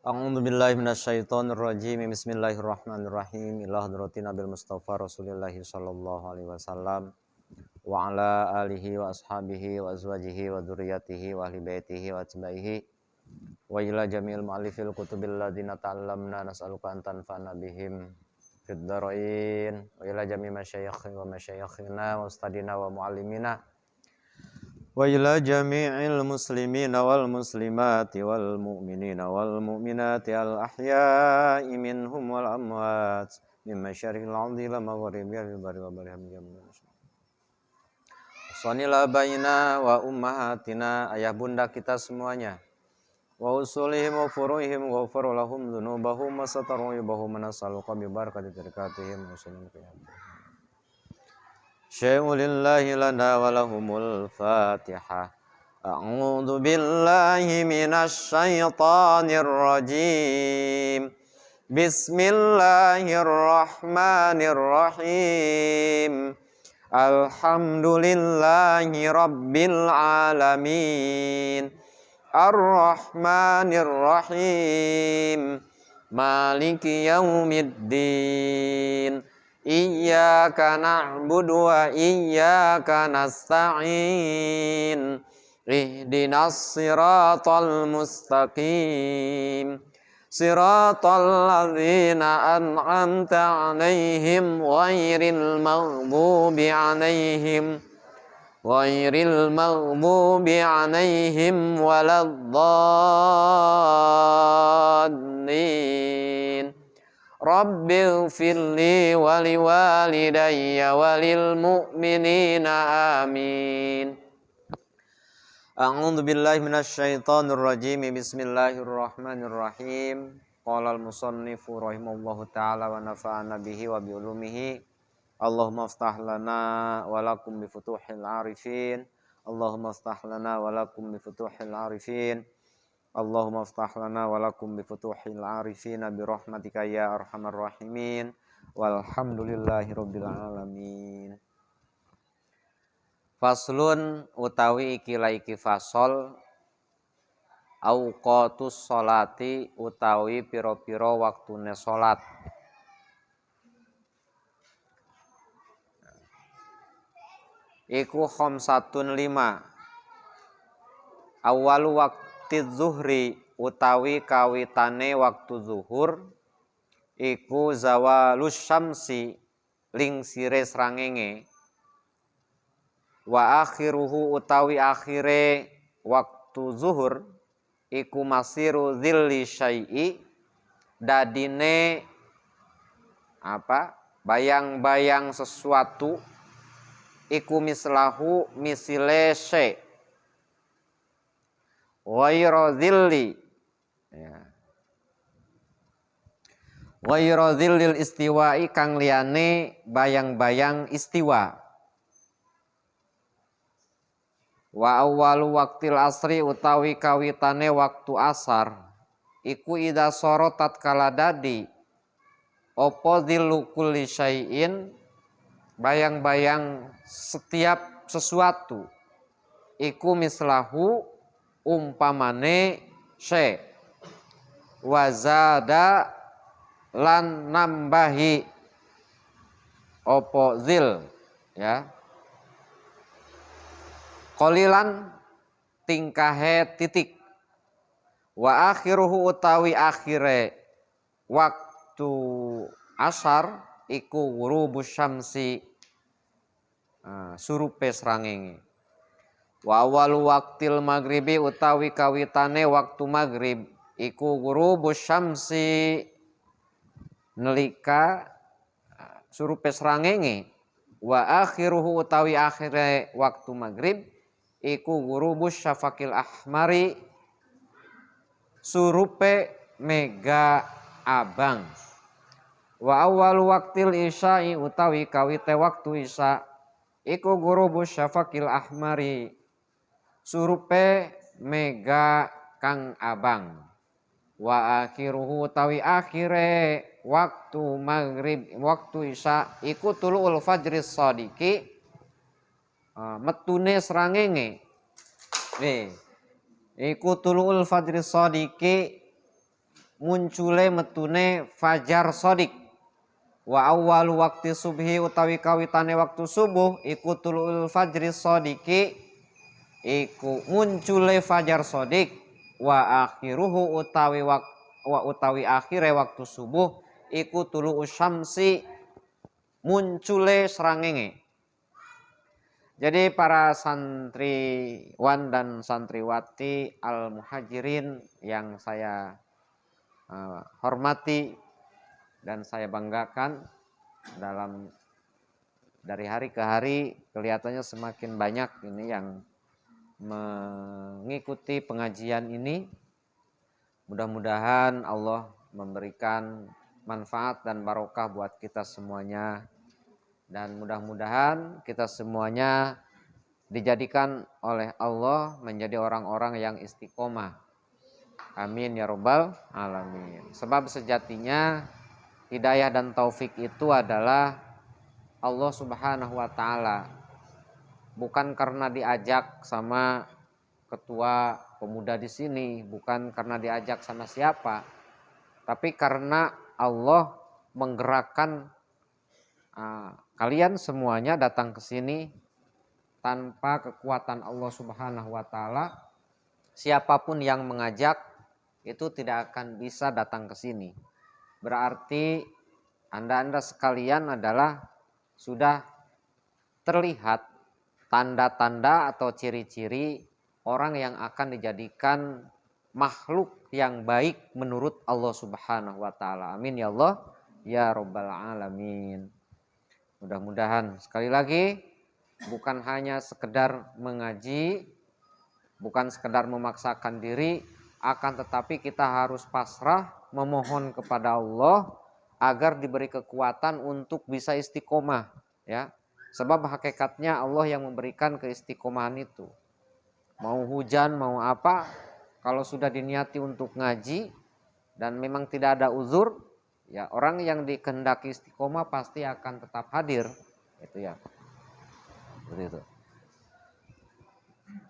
A'udzu billahi minasyaitonir rajim. Bismillahirrahmanirrahim. Ila hadratin Nabil Mustafa Rasulillah sallallahu alaihi wasallam wa ala alihi wa ashabihi wa azwajihi wa dzurriyyatihi wa ahli baitihi wa atba'ihi wa ila jami'il mu'allifil kutubil ladzina ta'allamna nas'aluka an tanfa'na bihim fid dharain wa ila jami' masyayikhi wa masyayikhina wa ustadina wa muallimina wa ila jami'il muslimina wal muslimati wal mu'minina wal mu'minati al ahya'i minhum wal amwat min masyariqil ardi ila magharibiha bil barri wa bahri Sonila baina wa ummahatina, ayah bunda kita semuanya, wa usulihim wa furuihim wa ghafara lahum dzunubahum wa satara yubahum nasaluka bi barakati barakatihim wa sallallahu alaihi Syai'u lillahi lana wa lahumul Fatihah. A'udzu billahi minasy syaithanir rajim. Bismillahirrahmanirrahim. Alhamdulillahi rabbil alamin. Ar-Rahmanir Rahim. Maliki yaumiddin. Iyyaka na'budu wa iyyaka nasta'in. Ihdinas siratal mustaqim. Siratal ladzina an'amta 'alaihim ghairil maghdubi 'alaihim waladdallin. Rabbighfirli wa liwalidayya walil mu'minina amin. A'udzu billahi minasyaitonir rajim. Bismillahirrahmanirrahim. Qala al-musannifu rahimallahu taala wa nafa'ana bihi wa bi ulumihi. Allahumma iftah lana wa lakum bi futuhil arifin. Allahumma iftah lana wa lakum bi futuhil arifin. Allahumma iftah lana wa lakum bi futuhil arifin bi rahmatika ya arhamar rahimin. Walhamdulillahi rabbil alamin. Faslun utawi iki fasol auqatus sholati utawi piro-piro waktune salat. Iku khamsatun 5. Awalu waktu zuhri utawi kawitane waktu zuhur iku zawalus syamsi lingsire srangenge. Wa akhiruhu utawi akhire waktu zuhur iku masiru dzilli syai'i dadine bayang-bayang sesuatu iku mislahu misile sy ghairu dzilli ghairu dzillil istiwa'i kang liyane bayang-bayang istiwa. Wa awwalu waqtil asri utawi kawitane waktu asar iku idza sorotat kala dadi opo dzillu kulli syai'in bayang-bayang setiap sesuatu iku mislahu umpamane sy wazada lan nambahi opo zil ya qalilan tingkahe titik. Wa akhiruhu utawi akhire waktu asar iku ghurubus syamsi surupe srangenge. Wa awalu waqtil maghribi utawi kawitane waktu maghrib iku ghurubus syamsi nelika surupe srangenge. Wa akhiruhu utawi akhire waktu maghrib iku ghurubus syafaqil ahmari surupe mega abang. Wa awwalu waqtil isya'i utawi kawite waktu isya iku ghurubus syafaqil ahmari surupe mega kang abang. Wa akhiruhu utawi akhire waktu maghrib waktu isya iku tuluul fajris shadiqi metune srangenge. Iku tuluul fajri shadiqi muncule metune fajar sodik. Wa awwalu waqti subhi utawi kawitane waktu subuh iku tulul fajri sodiki iku muncule fajar sodik. Wa akhiruhu utawi akhire waktu subuh iku tulu usyamsi muncule srangenge. Jadi para santriwan dan santriwati al-muhajirin yang saya hormati dan saya banggakan, dari hari ke hari kelihatannya semakin banyak ini yang mengikuti pengajian ini. Mudah-mudahan Allah memberikan manfaat dan barokah buat kita semuanya. Dan mudah-mudahan kita semuanya dijadikan oleh Allah menjadi orang-orang yang istiqomah. Amin ya rabbal alamin. Sebab sejatinya hidayah dan taufik itu adalah Allah Subhanahu wa taala. Bukan karena diajak sama ketua pemuda di sini, bukan karena diajak sama siapa, tapi karena Allah menggerakkan kalian semuanya datang ke sini. Tanpa kekuatan Allah Subhanahu wa taala, siapapun yang mengajak itu tidak akan bisa datang ke sini. Berarti Anda sekalian adalah sudah terlihat tanda-tanda atau ciri-ciri orang yang akan dijadikan makhluk yang baik menurut Allah Subhanahu wa taala. Amin ya Allah ya rabbal alamin. Mudah-mudahan sekali lagi bukan hanya sekedar mengaji, bukan sekedar memaksakan diri, akan tetapi kita harus pasrah memohon kepada Allah agar diberi kekuatan untuk bisa istiqomah, ya. Sebab hakikatnya Allah yang memberikan keistiqomahan itu. Mau hujan, mau apa, kalau sudah diniati untuk ngaji dan memang tidak ada uzur, ya orang yang dikehendaki istiqomah pasti akan tetap hadir, itu ya. Begitu.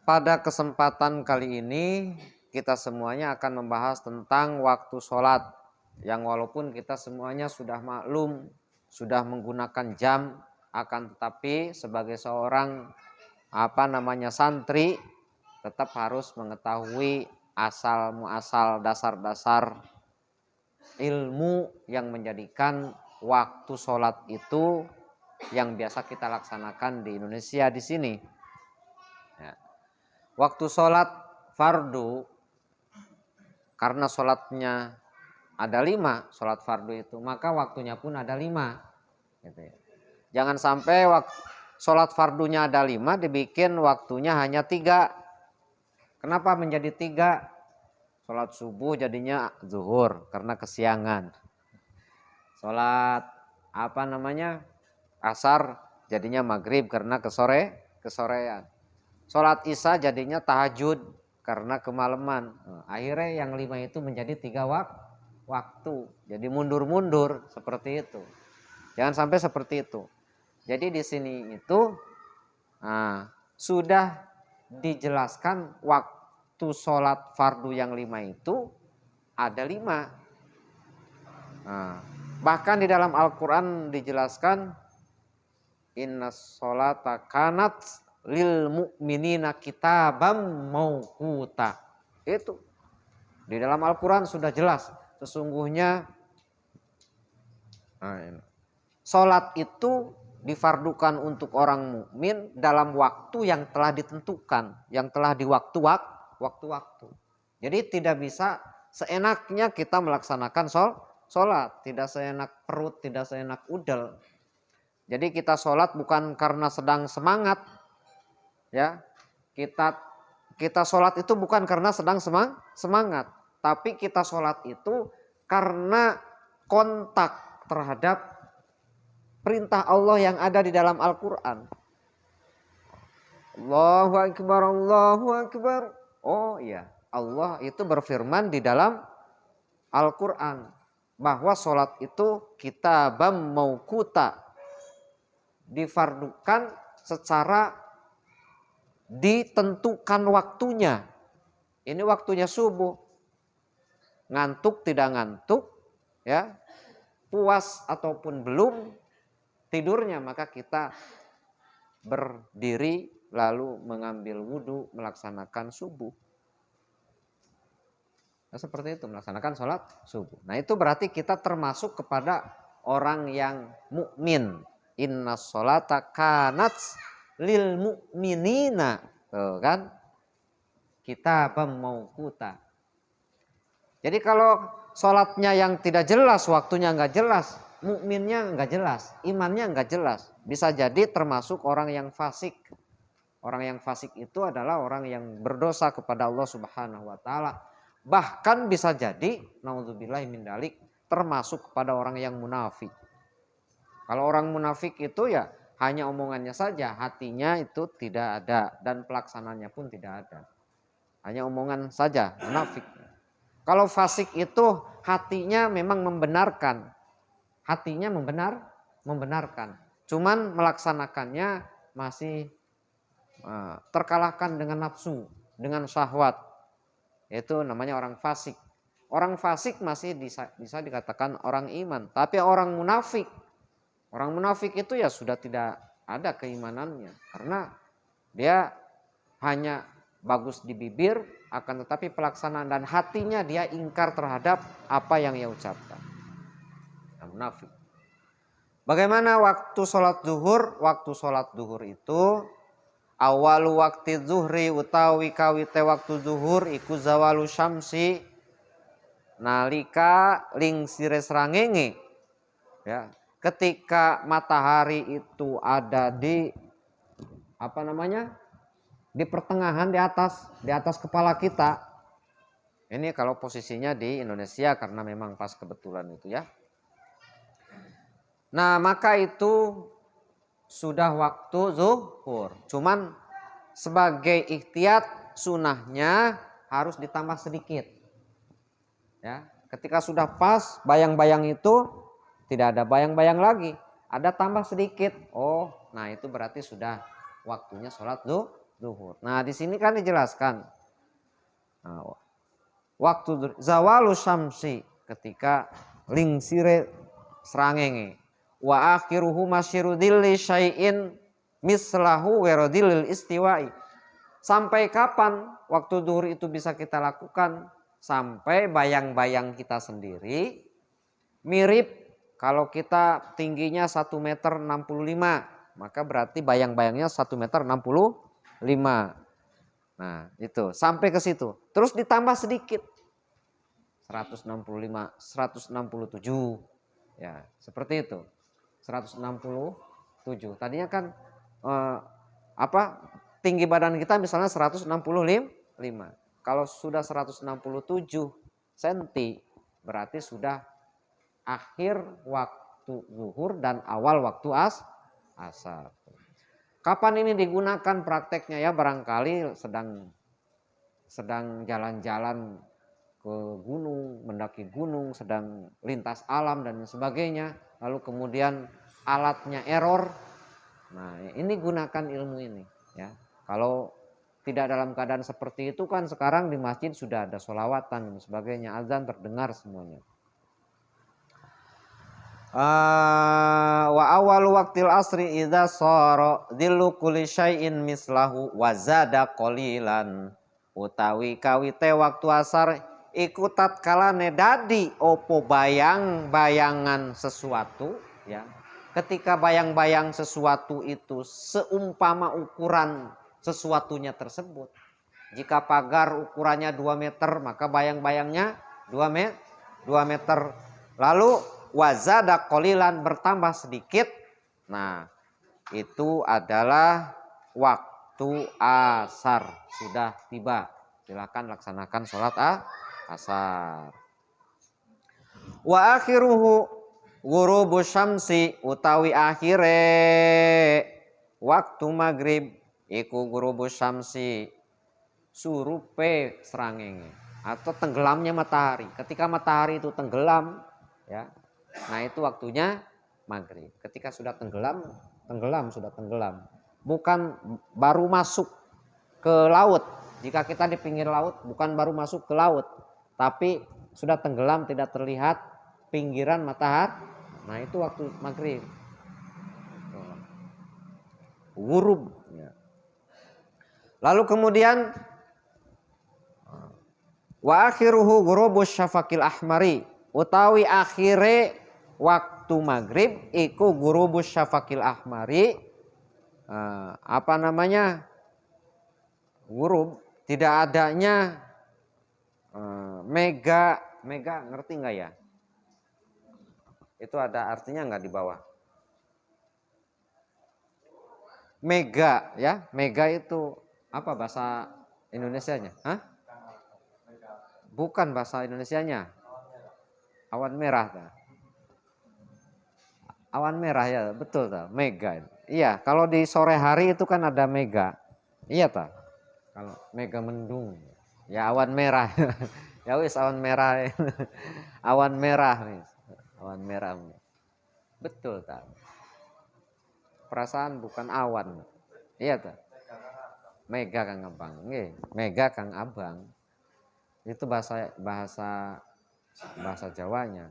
Pada kesempatan kali ini kita semuanya akan membahas tentang waktu sholat, yang walaupun kita semuanya sudah maklum, sudah menggunakan jam, akan tetapi sebagai seorang santri tetap harus mengetahui asal muasal dasar-dasar ilmu yang menjadikan waktu sholat itu yang biasa kita laksanakan di Indonesia di sini. Ya. Waktu sholat fardu, karena sholatnya ada 5, sholat fardu itu, maka waktunya pun ada 5. Gitu ya. Jangan sampai sholat fardunya ada 5, dibikin waktunya hanya 3. Kenapa menjadi 3? Sholat subuh jadinya zuhur karena kesiangan. Sholat asar jadinya maghrib karena kesorean. Sholat isya jadinya tahajud karena kemalaman. Akhirnya yang 5 itu menjadi 3 waktu. Jadi mundur-mundur seperti itu. Jangan sampai seperti itu. Jadi di sini itu sudah dijelaskan waktu sholat fardu yang 5 itu ada 5. Bahkan di dalam Al-Quran dijelaskan innas sholata kanat lil mu'minina kitabam mauquta. Itu di dalam Al-Quran sudah jelas sesungguhnya sholat itu difardukan untuk orang mukmin dalam waktu yang telah ditentukan, yang telah waktu-waktu. Jadi tidak bisa seenaknya kita melaksanakan sholat, tidak seenak perut, tidak seenak udel. Jadi kita sholat bukan karena sedang semangat, ya. Kita sholat itu bukan karena sedang semangat, tapi kita sholat itu karena kontak terhadap perintah Allah yang ada di dalam Al-Quran. Allahu Akbar, Allahu Akbar. Oh iya, Allah itu berfirman di dalam Al-Quran bahwa sholat itu kitabam mauquta, difardukan secara ditentukan waktunya. Ini waktunya subuh. ngantuk tidak ngantuk, ya, puas ataupun belum tidurnya, maka kita berdiri lalu mengambil wudhu melaksanakan subuh. Nah, seperti itu melaksanakan sholat subuh. Nah itu berarti kita termasuk kepada orang yang mukmin. Inna sholata kanat lil mu'minina. Tuh kan? Kitabam mauquta. Jadi kalau sholatnya yang tidak jelas, waktunya nggak jelas, mukminnya nggak jelas, imannya nggak jelas, bisa jadi termasuk orang yang fasik. Orang yang fasik itu adalah orang yang berdosa kepada Allah Subhanahu wa taala. Bahkan bisa jadi naudzubillahi min dzalik termasuk kepada orang yang munafik. Kalau orang munafik itu ya hanya omongannya saja, hatinya itu tidak ada dan pelaksananya pun tidak ada. Hanya omongan saja, munafik. Kalau fasik itu hatinya memang membenarkan. Hatinya membenarkan. Cuman melaksanakannya masih terkalahkan dengan nafsu, dengan syahwat. Itu namanya orang fasik. Orang fasik masih bisa dikatakan orang iman. Tapi orang munafik itu ya sudah tidak ada keimanannya. Karena dia hanya bagus di bibir, akan tetapi pelaksanaan dan hatinya dia ingkar terhadap apa yang ia ucapkan. Nah, munafik. Bagaimana waktu sholat zuhur? Waktu sholat zuhur itu awalu waktu zuhri utawi kawite waktu zuhur iku zawalu syamsi nalika lingsire srangenge. Ya, ketika matahari itu ada di di pertengahan, di atas kepala kita. Ini kalau posisinya di Indonesia karena memang pas kebetulan itu ya. Nah, maka itu sudah waktu zuhur. Cuman sebagai ikhtiyat sunahnya harus ditambah sedikit. Ya, ketika sudah pas bayang-bayang itu tidak ada bayang-bayang lagi, ada tambah sedikit. Oh, nah itu berarti sudah waktunya sholat zuhur. Nah, di sini kan dijelaskan. Nah, waktu zawalu syamsi ketika lingsire srangenge. Wa akhiruhu masyirudilli syai'in mislahu werodilil istiwa'i. Sampai kapan waktu zuhur itu bisa kita lakukan? Sampai bayang-bayang kita sendiri mirip. Kalau kita tingginya 1 meter 65, maka berarti bayang-bayangnya 1 meter 65. Nah itu sampai ke situ. Terus ditambah sedikit 165, 167. Ya seperti itu. 167. Tadinya kan tinggi badan kita misalnya 165. Kalau sudah 167 cm berarti sudah akhir waktu zuhur dan awal waktu asar. Kapan ini digunakan prakteknya ya? Barangkali sedang jalan-jalan ke gunung, mendaki gunung, sedang lintas alam dan sebagainya. Lalu kemudian alatnya error. Nah, ini gunakan ilmu ini ya. Kalau tidak dalam keadaan seperti itu kan sekarang di masjid sudah ada sholawatan dan sebagainya, azan terdengar semuanya. Wa awal waktil asri idza sara dhillu kulli syai'in mislahu wa zada qalilan. Utawi kawite waktu asar iku tatkalane dadi opo bayang-bayangan sesuatu ya. Ketika bayang-bayang sesuatu itu seumpama ukuran sesuatunya tersebut. Jika pagar ukurannya 2 meter, maka bayang-bayangnya 2 meter. Lalu wazada qalilan, bertambah sedikit. Nah, itu adalah waktu asar sudah tiba. Silakan laksanakan sholat asar. Wa akhiruhu ghurubu syamsi, utawi akhire waktu maghrib iku ghurubu syamsi surupe srangenge atau tenggelamnya matahari. Ketika matahari itu tenggelam ya. Nah, itu waktunya maghrib. Ketika sudah tenggelam sudah tenggelam. Bukan baru masuk ke laut. Jika kita di pinggir laut bukan baru masuk ke laut, tapi sudah tenggelam, tidak terlihat pinggiran matahari. Nah, itu waktu maghrib. Ghurub. Ya. Lalu kemudian wa akhiruhu ghurubus syafaqil ahmari, utawi akhire waktu maghrib iku ghurubus syafaqil ahmari. Apa namanya? Ghurub, tidak adanya mega ngerti nggak ya? Itu ada artinya nggak di bawah? Mega ya, mega itu apa bahasa Indonesianya? Hah? Bukan bahasa Indonesianya. Awan merah. Awan merah ya, betul tak? Mega. Iya, kalau di sore hari itu kan ada mega. Iya tak? Kalau mega mendung, ya awan merah. Ya wis awan merah. Awan merah wis. Awan merah. Betul tak? Perasaan bukan awan. Iya tak? Mega Kang Abang. Nggih, mega Kang Abang. Itu bahasa Jawanya.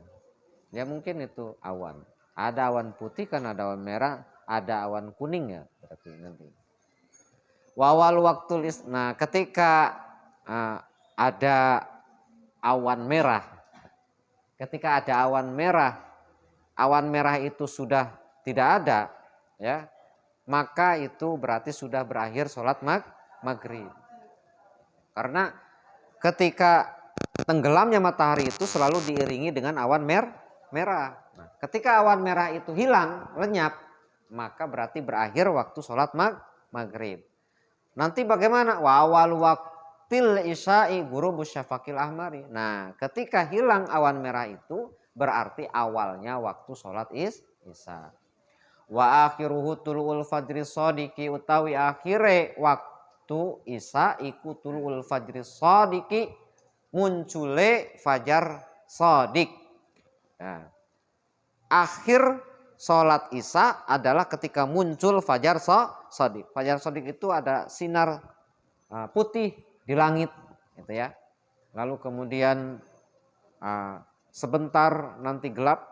Ya mungkin itu awan. Ada awan putih kan, ada awan merah, ada awan kuning ya berarti nanti. Wawal waktu nah ketika ada awan merah, ketika ada awan merah itu sudah tidak ada, ya, maka itu berarti sudah berakhir sholat maghrib. Karena ketika tenggelamnya matahari itu selalu diiringi dengan awan merah. Nah, ketika awan merah itu hilang, lenyap, maka berarti berakhir waktu sholat maghrib. Nanti bagaimana? Wawal waktil isya'i ghurubus syafaqil ahmari. Nah, ketika hilang awan merah itu berarti awalnya waktu sholat isya. Wa akhiruhu tulu'ul fajri shadiqi, utawi akhire waktu isya iku tulu'ul fajri shadiqi, muncule fajar shadiq. Nah, akhir sholat isya adalah ketika muncul fajar shadiq. Fajar shadiq itu ada sinar putih di langit, gitu ya. Lalu kemudian sebentar nanti gelap,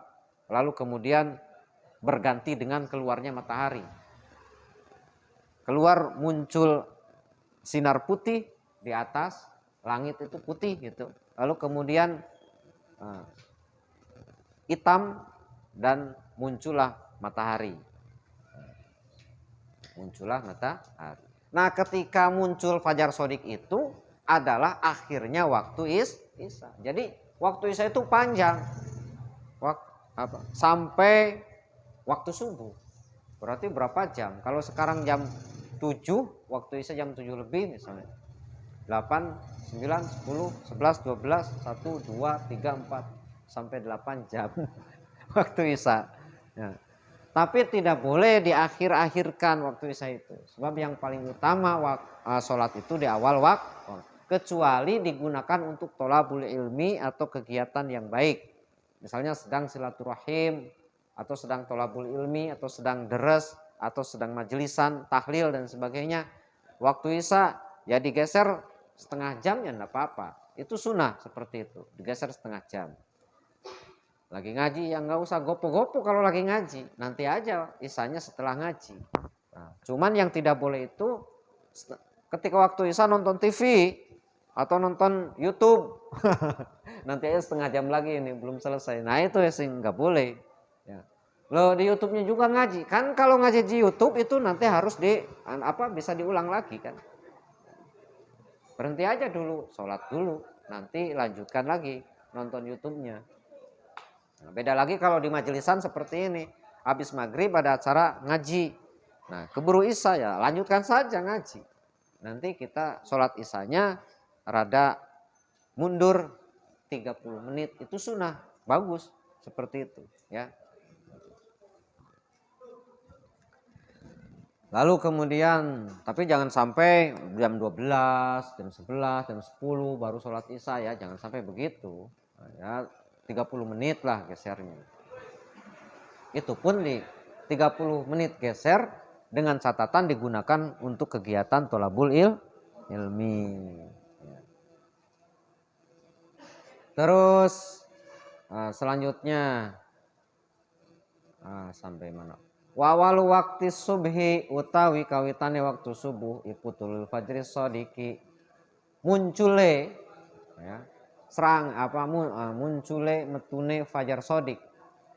lalu kemudian berganti dengan keluarnya matahari. Keluar muncul sinar putih di atas langit, itu putih gitu. Lalu kemudian hitam dan muncullah matahari. Muncullah matahari. Nah, ketika muncul fajar shadiq itu adalah akhirnya waktu isya. Jadi waktu isya itu panjang. Sampai waktu subuh. Berarti berapa jam? Kalau sekarang jam 7, waktu isya jam 7 lebih misalnya. 8, 9, 10, 11, 12, 1, 2, 3, 4 sampai 8 jam waktu isya. Ya. Tapi tidak boleh diakhir-akhirkan waktu isya itu. Sebab yang paling utama sholat itu di awal waktu. Kecuali digunakan untuk tholabul ilmi atau kegiatan yang baik. Misalnya sedang silaturahim, atau sedang tholabul ilmi, atau sedang deres, atau sedang majelisan, tahlil dan sebagainya. Waktu isya ya digeser setengah jam ya enggak apa-apa. Itu sunnah seperti itu, digeser setengah jam. Lagi ngaji ya nggak usah gopo-gopo kalau lagi ngaji, nanti aja isyanya setelah ngaji. Nah, cuman yang tidak boleh itu ketika waktu isya nonton TV atau nonton YouTube. Nanti aja setengah jam lagi ini belum selesai. Nah itu ya sih nggak boleh. Ya. Loh, di YouTube-nya juga ngaji. Kan kalau ngaji di YouTube itu nanti harus bisa diulang lagi kan. Berhenti aja dulu, sholat dulu, nanti lanjutkan lagi nonton YouTube-nya. Nah, beda lagi kalau di majelisan seperti ini, habis maghrib ada acara ngaji. Nah, keburu isya ya lanjutkan saja ngaji. Nanti kita sholat isyanya rada mundur 30 menit, itu sunnah, bagus seperti itu ya. Lalu kemudian, tapi jangan sampai jam 12, jam 11, jam 10 baru sholat isya ya, jangan sampai begitu. Ya, 30 menit lah gesernya. Itu pun di 30 menit geser dengan catatan digunakan untuk kegiatan tholabul ilmi. Terus selanjutnya sampai mana? Wa walu waktu subhi utawi kawitane waktu subuh iku tulul fajri sodiki muncule ya muncule metune fajar sodik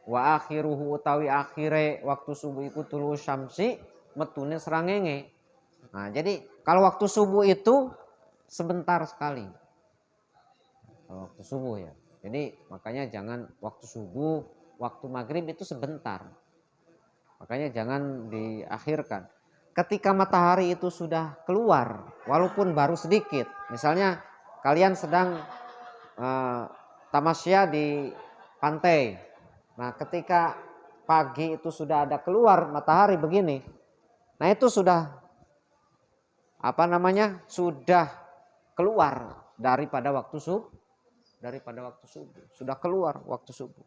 wa akhiruhu utawi akhire waktu subuh iku tulul syamsi metune serangenge. Nah, jadi kalau waktu subuh itu sebentar sekali. Kalau waktu subuh ya. Jadi makanya jangan waktu subuh, waktu maghrib itu sebentar. Makanya jangan diakhirkan. Ketika matahari itu sudah keluar, walaupun baru sedikit. Misalnya kalian sedang tamasya di pantai. Nah, ketika pagi itu sudah ada keluar matahari begini. Nah, itu sudah sudah keluar daripada waktu subuh. Sudah keluar waktu subuh.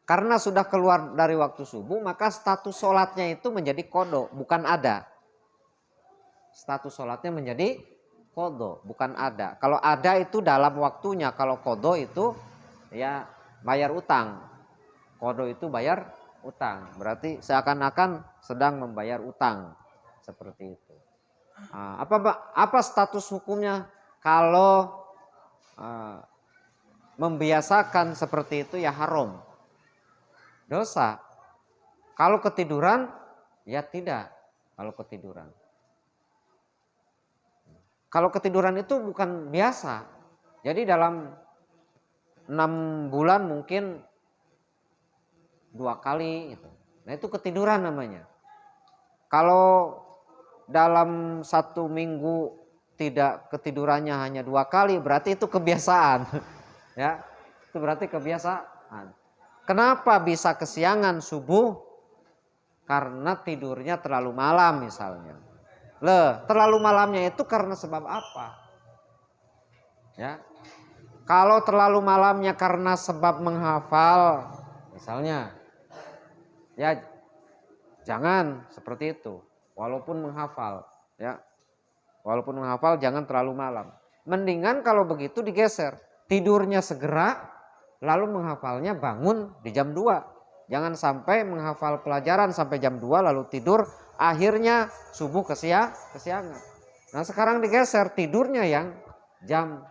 Karena sudah keluar dari waktu subuh, maka status sholatnya itu menjadi qadha, bukan ada. Status sholatnya menjadi qadha, bukan ada. Kalau ada itu dalam waktunya, kalau qadha itu ya bayar utang. Qadha itu bayar utang, berarti seakan-akan sedang membayar utang, seperti itu. Apa status hukumnya kalau membiasakan seperti itu? Ya haram, dosa. Kalau ketiduran ya tidak. Kalau ketiduran itu bukan biasa. Jadi dalam 6 bulan mungkin 2 kali gitu. Nah, itu ketiduran namanya. Kalau dalam 1 minggu tidak ketidurannya hanya 2 kali, berarti itu kebiasaan. Ya, itu berarti kebiasaan. Kenapa bisa kesiangan subuh? Karena tidurnya terlalu malam misalnya. Terlalu malamnya itu karena sebab apa? Ya. Kalau terlalu malamnya karena sebab menghafal misalnya, ya jangan seperti itu. Walaupun menghafal, ya. Walaupun menghafal jangan terlalu malam. Mendingan kalau begitu digeser. Tidurnya segera, lalu menghafalnya bangun di jam 2. Jangan sampai menghafal pelajaran sampai jam 2 lalu tidur, akhirnya subuh kesiangan. Nah, sekarang digeser, tidurnya yang jam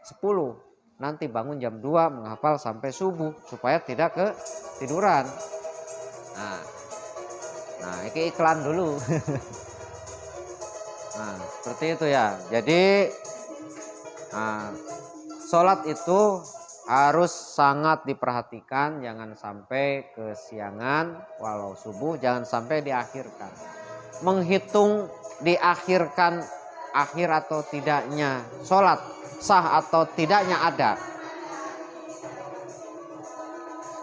10. Nanti bangun jam 2 menghafal sampai subuh supaya tidak ketiduran. Nah, ini iklan dulu. Nah, seperti itu ya. Jadi sholat itu harus sangat diperhatikan, jangan sampai kesiangan. Walau subuh jangan sampai diakhirkan. Menghitung diakhirkan akhir atau tidaknya sholat, sah atau tidaknya ada.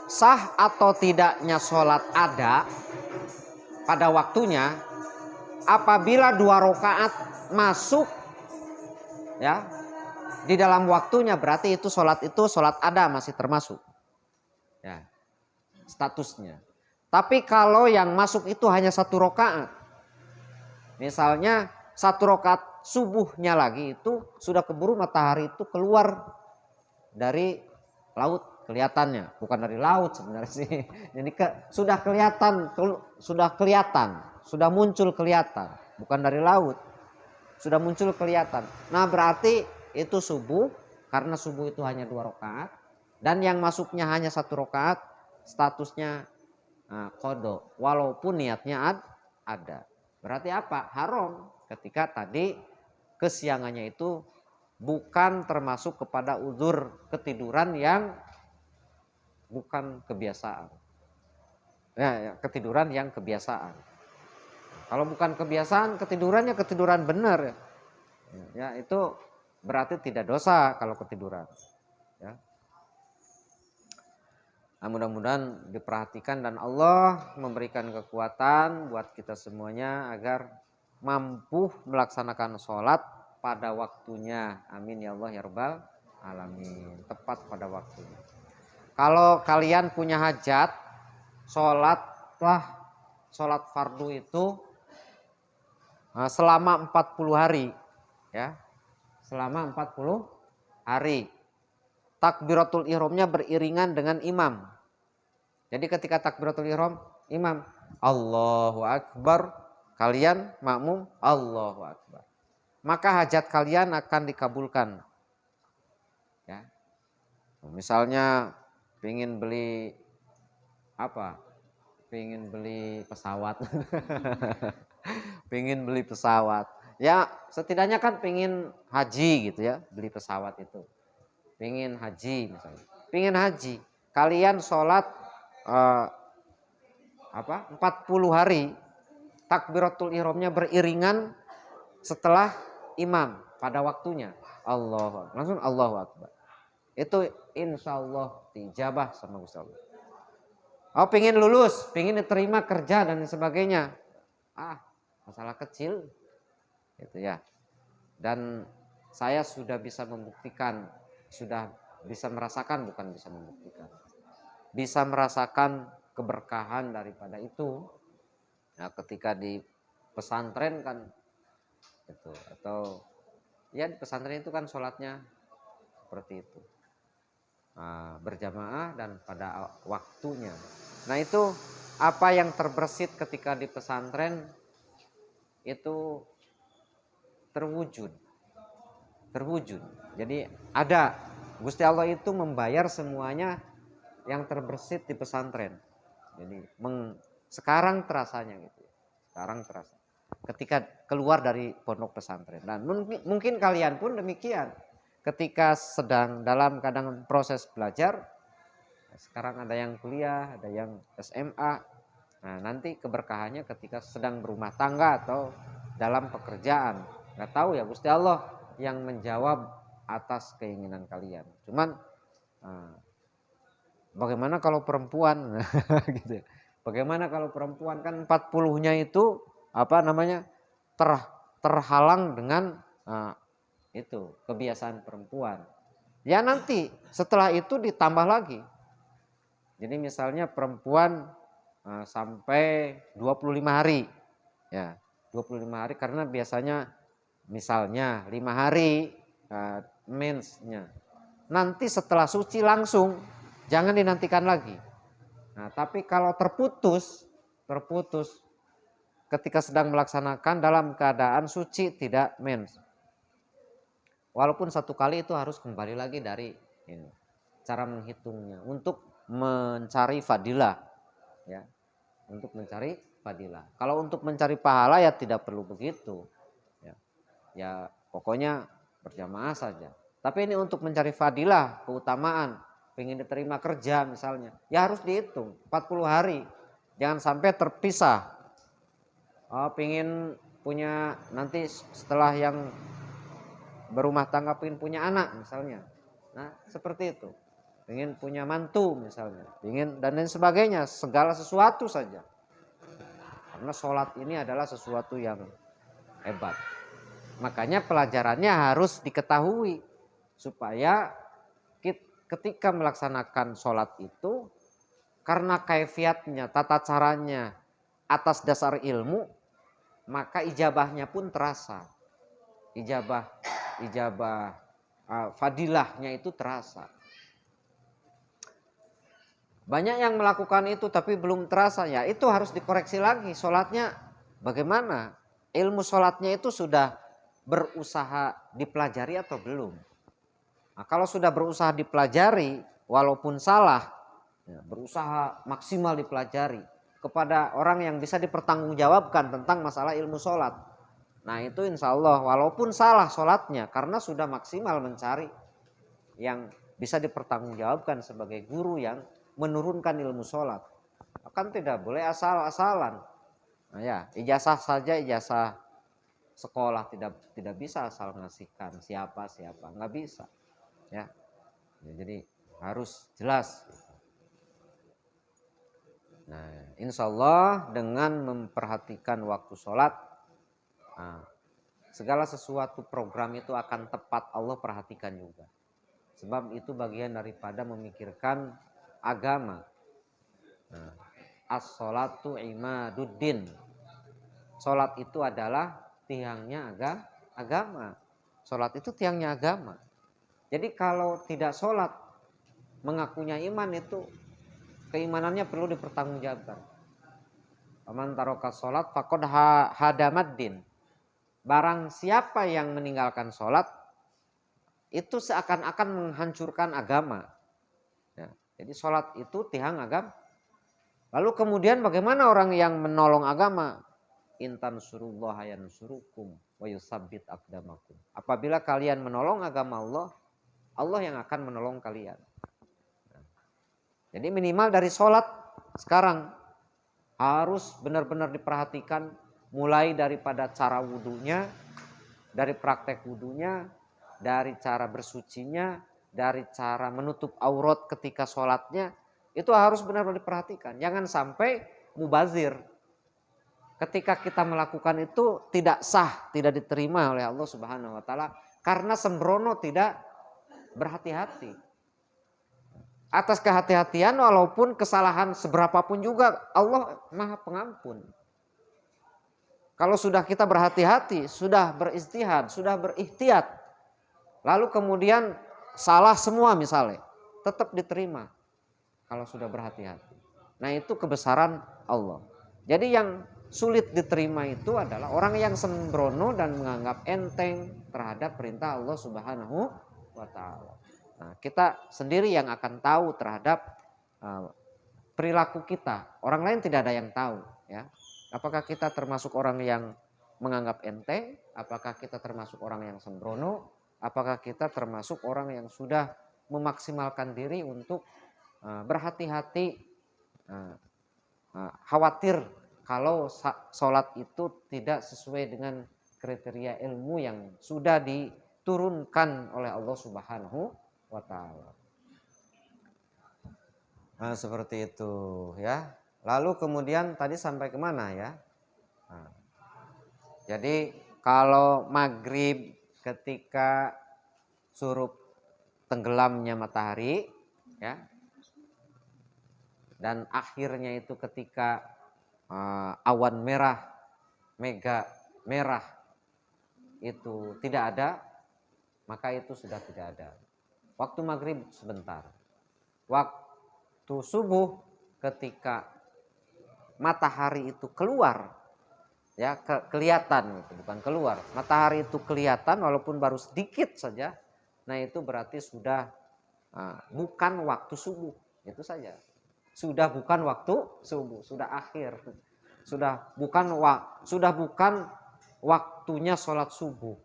Sah atau tidaknya sholat ada pada waktunya apabila 2 rakaat masuk ya di dalam waktunya, berarti itu sholat ada, masih termasuk ya statusnya. Tapi kalau yang masuk itu hanya 1 rakaat, misalnya 1 rakaat subuhnya lagi itu sudah keburu matahari itu keluar dari laut, kelihatannya bukan dari laut sebenarnya sih. Jadi sudah muncul kelihatan, bukan dari laut, sudah muncul kelihatan. Nah, berarti itu subuh, karena subuh itu hanya 2 rakaat dan yang masuknya hanya 1 rakaat, statusnya qadha walaupun niatnya ada. Berarti apa? Haram ketika tadi kesiangannya itu bukan termasuk kepada uzur ketiduran yang bukan kebiasaan. Ya, ketiduran yang kebiasaan. Kalau bukan kebiasaan, ketidurannya ketiduran benar. Ya, itu berarti tidak dosa kalau ketiduran. Ya. Nah, mudah-mudahan diperhatikan dan Allah memberikan kekuatan buat kita semuanya agar mampu melaksanakan sholat pada waktunya. Amin ya Allah ya Rabbal alamin. Tepat pada waktunya. Kalau kalian punya hajat, sholatlah sholat fardu itu selama 40 hari. Ya, selama 40 hari. takbiratul ihramnya beriringan dengan imam. Jadi ketika takbiratul ihram, imam Allahu Akbar, kalian makmum Allahu Akbar. Maka hajat kalian akan dikabulkan. Ya. Misalnya pengen beli apa? Pengen beli pesawat. Pengen beli pesawat. Ya, setidaknya kan pengen haji gitu ya, beli pesawat itu. Pengen haji misalnya. Pengen haji. Kalian sholat 40 hari, takbiratul ihramnya beriringan setelah imam pada waktunya. Langsung Allahu Akbar. Itu insya Allah dijabah sama Gusti Allah. Oh, pengen lulus, pengen diterima kerja dan sebagainya. Masalah kecil gitu ya. Dan saya sudah bisa membuktikan, sudah bisa merasakan, bukan bisa membuktikan, bisa merasakan keberkahan daripada itu. Nah, ketika di pesantren kan itu, atau ya di pesantren itu kan sholatnya seperti itu, berjamaah dan pada waktunya. Nah, itu apa yang terbersit ketika di pesantren itu terwujud. Jadi ada, Gusti Allah itu membayar semuanya yang terbersit di pesantren. Jadi sekarang terasanya gitu. Sekarang terasa ketika keluar dari pondok pesantren. Dan mungkin kalian pun demikian. Ketika sedang dalam kadang proses belajar, sekarang ada yang kuliah, ada yang SMA. Nah, nanti keberkahannya ketika sedang berumah tangga atau dalam pekerjaan. Nggak tahu ya, Gusti Allah yang menjawab atas keinginan kalian. Cuman bagaimana kalau perempuan gitu. Bagaimana kalau perempuan kan 40-nya itu terhalang dengan itu kebiasaan perempuan. Ya nanti setelah itu ditambah lagi. Jadi misalnya perempuan sampai 25 hari. Ya, 25 hari karena biasanya misalnya 5 hari mensnya. Nanti setelah suci langsung, jangan dinantikan lagi. Nah, tapi kalau terputus ketika sedang melaksanakan dalam keadaan suci tidak mens. Walaupun satu kali itu harus kembali lagi dari ini. Cara menghitungnya untuk mencari fadilah, ya. Untuk mencari fadilah. Kalau untuk mencari pahala ya tidak perlu begitu. Ya pokoknya berjamaah saja. Tapi ini untuk mencari fadilah, keutamaan, pengen diterima kerja misalnya, ya harus dihitung 40 hari. Jangan sampai terpisah. Pengen punya nanti setelah yang berumah tangga pengen punya anak misalnya. Nah, seperti itu. Pengen punya mantu misalnya, pengen dan lain sebagainya, segala sesuatu saja. Karena sholat ini adalah sesuatu yang hebat. Makanya pelajarannya harus diketahui supaya ketika melaksanakan sholat itu karena kaifiatnya, tata caranya atas dasar ilmu, maka ijabahnya pun terasa. Ijabah fadilahnya itu terasa. Banyak yang melakukan itu tapi belum terasa, ya itu harus dikoreksi lagi. Sholatnya bagaimana? Ilmu sholatnya itu sudah berusaha dipelajari atau belum? Nah, kalau sudah berusaha dipelajari walaupun salah, ya, berusaha maksimal dipelajari kepada orang yang bisa dipertanggungjawabkan tentang masalah ilmu sholat. Nah itu insya Allah walaupun salah sholatnya karena sudah maksimal mencari yang bisa dipertanggungjawabkan sebagai guru yang menurunkan ilmu sholat. Kan tidak boleh asal-asalan. Nah ya, ijazah saja, ijazah sekolah tidak bisa asal ngasihkan siapa nggak bisa, ya. Jadi harus jelas. Nah, insya Allah dengan memperhatikan waktu sholat, segala sesuatu program itu akan tepat Allah perhatikan juga. Sebab itu bagian daripada memikirkan agama. As-sholatu imaduddin. Sholat itu adalah tiangnya agama. Sholat itu tiangnya agama. Jadi kalau tidak sholat mengakunya iman itu keimanannya perlu dipertanggungjawabkan. Faman taraka sholat faqad hadamad din. Barang siapa yang meninggalkan sholat itu seakan-akan menghancurkan agama. Ya, jadi sholat itu tiang agama. Lalu kemudian bagaimana orang yang menolong agama? Intan surullaha yansurukum wa yusabbit aqdamakum. Apabila kalian menolong agama Allah, Allah yang akan menolong kalian. Jadi minimal dari sholat sekarang harus benar-benar diperhatikan, mulai daripada cara wudhunya, dari praktek wudhunya, dari cara bersucinya, dari cara menutup aurat ketika sholatnya, itu harus benar-benar diperhatikan. Jangan sampai mubazir. Ketika kita melakukan itu tidak sah, tidak diterima oleh Allah Subhanahu wa taala karena sembrono, tidak berhati-hati. Atas kehati-hatian walaupun kesalahan seberapapun juga Allah Maha Pengampun. Kalau sudah kita berhati-hati, sudah beristihad, sudah berikhtiat, lalu kemudian salah semua misalnya, tetap diterima kalau sudah berhati-hati. Nah, itu kebesaran Allah. Jadi yang sulit diterima itu adalah orang yang sembrono dan menganggap enteng terhadap perintah Allah Subhanahu wa taala. Nah, kita sendiri yang akan tahu terhadap perilaku kita. Orang lain tidak ada yang tahu, ya. Apakah kita termasuk orang yang menganggap enteng? Apakah kita termasuk orang yang sembrono? Apakah kita termasuk orang yang sudah memaksimalkan diri untuk berhati-hati, khawatir kalau sholat itu tidak sesuai dengan kriteria ilmu yang sudah diturunkan oleh Allah Subhanahu wa ta'ala. Nah, seperti itu ya. Lalu kemudian tadi sampai kemana ya? Nah, jadi kalau maghrib ketika surup tenggelamnya matahari, ya, dan akhirnya itu ketika awan merah, mega merah itu tidak ada, maka itu sudah tidak ada. Waktu maghrib sebentar. Waktu subuh ketika matahari itu keluar, ya, kelihatan, bukan keluar. Matahari itu kelihatan walaupun baru sedikit saja. Nah, itu berarti sudah bukan waktu subuh, itu saja. Sudah bukan waktu subuh, sudah akhir. Sudah bukan waktunya sholat subuh.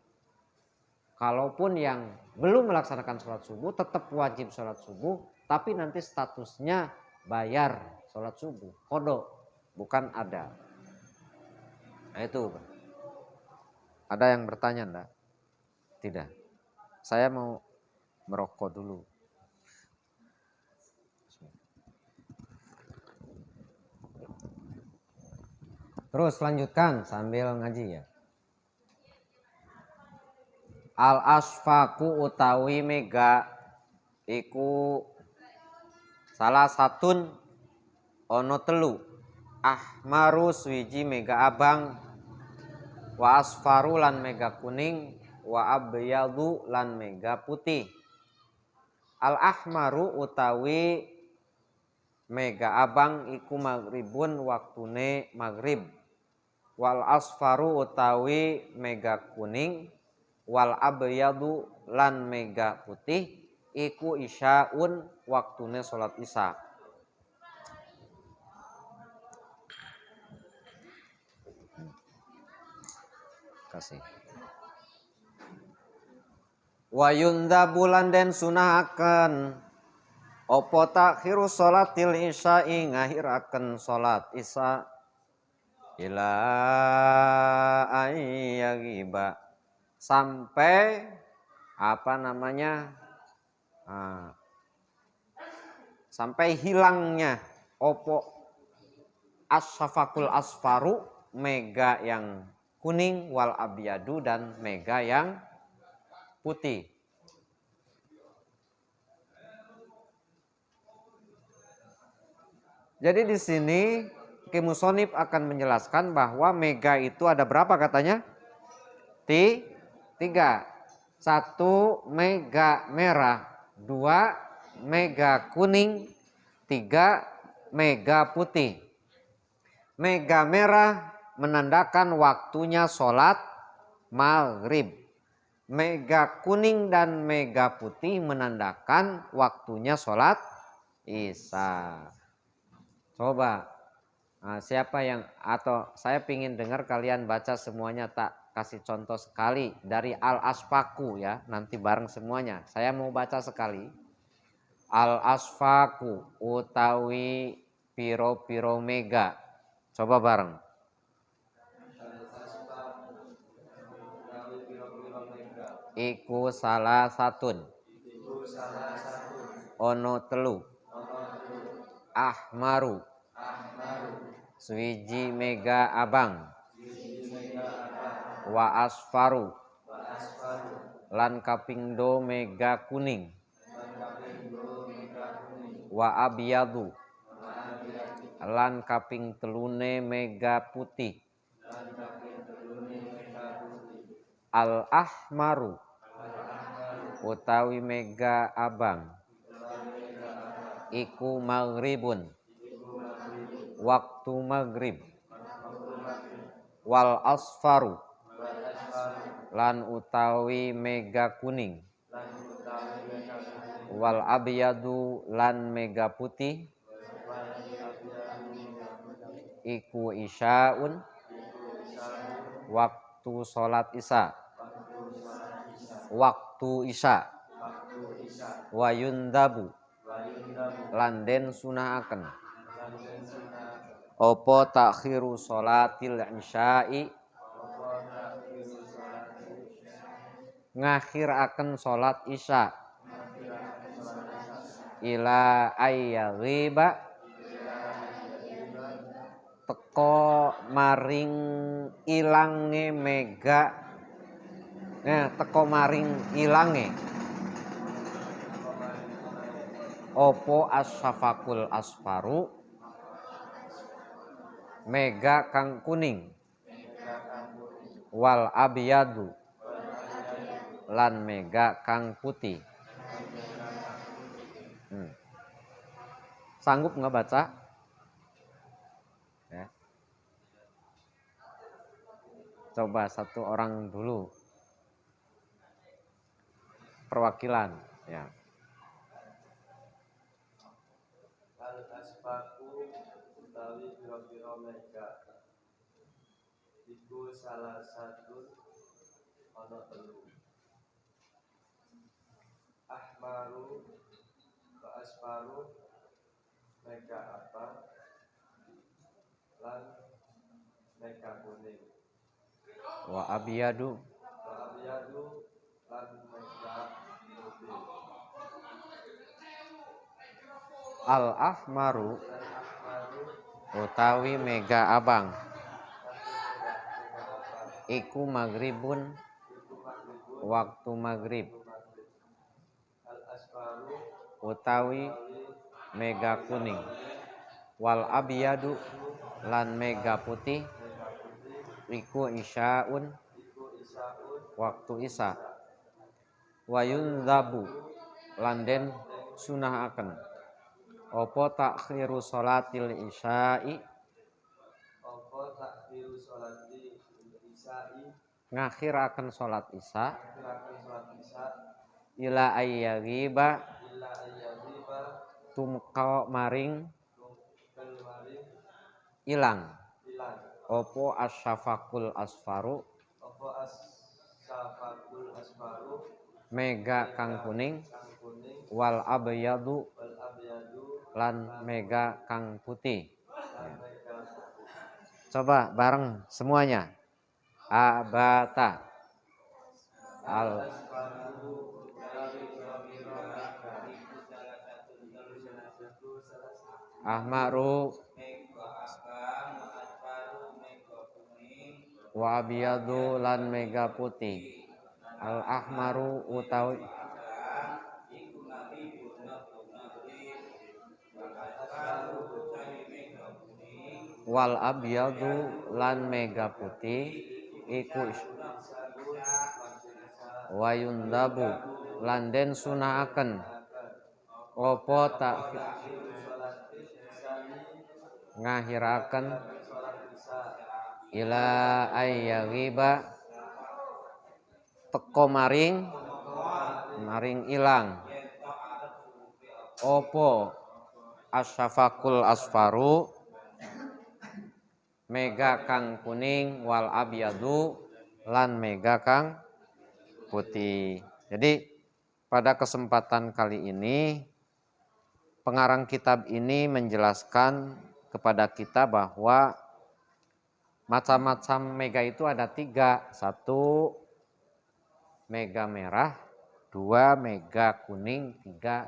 Kalaupun yang belum melaksanakan sholat subuh tetap wajib sholat subuh, tapi nanti statusnya bayar sholat subuh, qada, bukan ada. Nah, itu. Ada yang bertanya enggak? Tidak. Saya mau merokok dulu. Terus lanjutkan sambil ngaji ya. Al asfaku utawi mega iku salah satun ono telu. Ahmaru swiji mega abang, wa asfaru lan mega kuning, wa abyadu lan mega putih. Al ahmaru utawi mega abang iku maghribun waktune maghrib. Wal asfaru utawi mega kuning, wal abyadu lan mega putih iku isyaun waktune salat isya. Kasih. Wa yundhabu lan den sunahaken apa takhiru sholatil isya'i ngahiraken salat isya ila ayyagiba sampai sampai hilangnya opo as-safakul asfaru mega yang kuning wal abyadu dan mega yang putih. Jadi di sini Ki Musonib akan menjelaskan bahwa mega itu ada berapa katanya? Tiga. 1 mega merah, 2 mega kuning, 3 mega putih. Mega merah menandakan waktunya sholat maghrib. Mega kuning dan mega putih menandakan waktunya sholat isya. Coba siapa yang, atau saya pingin dengar kalian baca semuanya, tak kasih contoh sekali dari Al-Asfaku ya, nanti bareng semuanya. Saya mau baca sekali. Al-Asfaku utawi piro-piro mega. Coba bareng. Iku salah satun. Ono telu. Ahmaru. Swiji mega abang. Wa asfaru. Lan kapindo mega kuning. Wa abiyadu. Lan kaping telune mega putih. Al ahmaru utawi mega abang iku maghribun, waktu maghrib. Wal asfaru lan utawi mega kuning. Wal abyadu lan mega putih iku isyaun, waktu sholat isya. Waktu isya. Wa yundabu lan den sunahaken apa takhiru sholatil isya'i, ngakhiraken sholat isya. Ila ayyaghiba teko maring ilange mega. Teko maring ilange opo as-syafaqul asfaru, mega kang kuning. Wal abyadu lan mega kang putih. Sanggup nggak baca? Ya. Coba satu orang dulu. Perwakilan, ya. Al-asfaku utawi pira-pira mega iku salah satu ana telu. Ahmaru wa asfaru mega apa lan mega kuning. Wa abiyadu Wa abyadu lan mega putih. al ahmaru utawi mega abang iku maghribun, waktu maghrib. Al-asfaru Utawi mega kuning. Wal abyadu lan mega putih iku isyaun, waktu isya. Wa yunzabu lan den sunahaken apa takhiru sholatil isya'i, apa takhiru sholati isya'i, ngakhiraken sholat isya. akhiraken sholat isya. Ila ayyaghiba Illa ayyadhiba tumeka maring tungkel maring ilang ilang opo asyafaqul asfaru, apa as-safakul asfaru, mega kang kuning. kang kuning. Wal abyadu Wal abyadu lan mega kang putih. lan mega putih. Coba bareng semuanya. Abata al Asfaru utawi pira-pira mega iku salah satu ahmaru mega abang asfaru mega kuning. wa abyadu lan mega putih. Al ahmaru utawi wal abyadu lan mega putih iku wa yundabu lan den sunahaken opo tak ngahiraken ila ayyagiba teko maring ilang opo asyafakul asfaru mega kang kuning wal abyadu lan mega kang putih. Jadi pada kesempatan kali ini pengarang kitab ini menjelaskan kepada kita bahwa macam-macam mega itu ada 3. 1 mega merah, 2 mega kuning, 3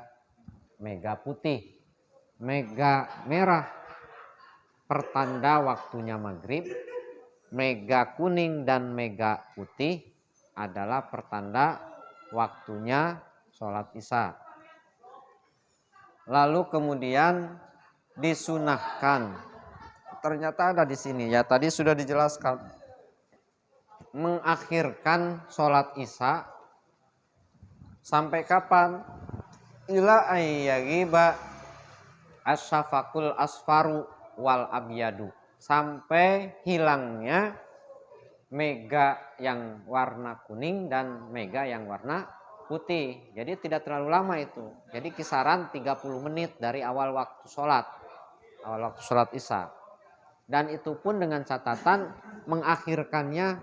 mega putih. Mega merah pertanda waktunya maghrib, mega kuning dan mega putih adalah pertanda waktunya sholat isya. Lalu kemudian disunahkan, ternyata ada di sini ya, tadi sudah dijelaskan, mengakhirkan sholat isya sampai kapan? Ila ayyagiba asyafakul asfaru wal abyadu, sampai hilangnya mega yang warna kuning dan mega yang warna putih. Jadi tidak terlalu lama itu. Jadi kisaran 30 menit dari awal waktu sholat isya. Dan itu pun dengan catatan mengakhirkannya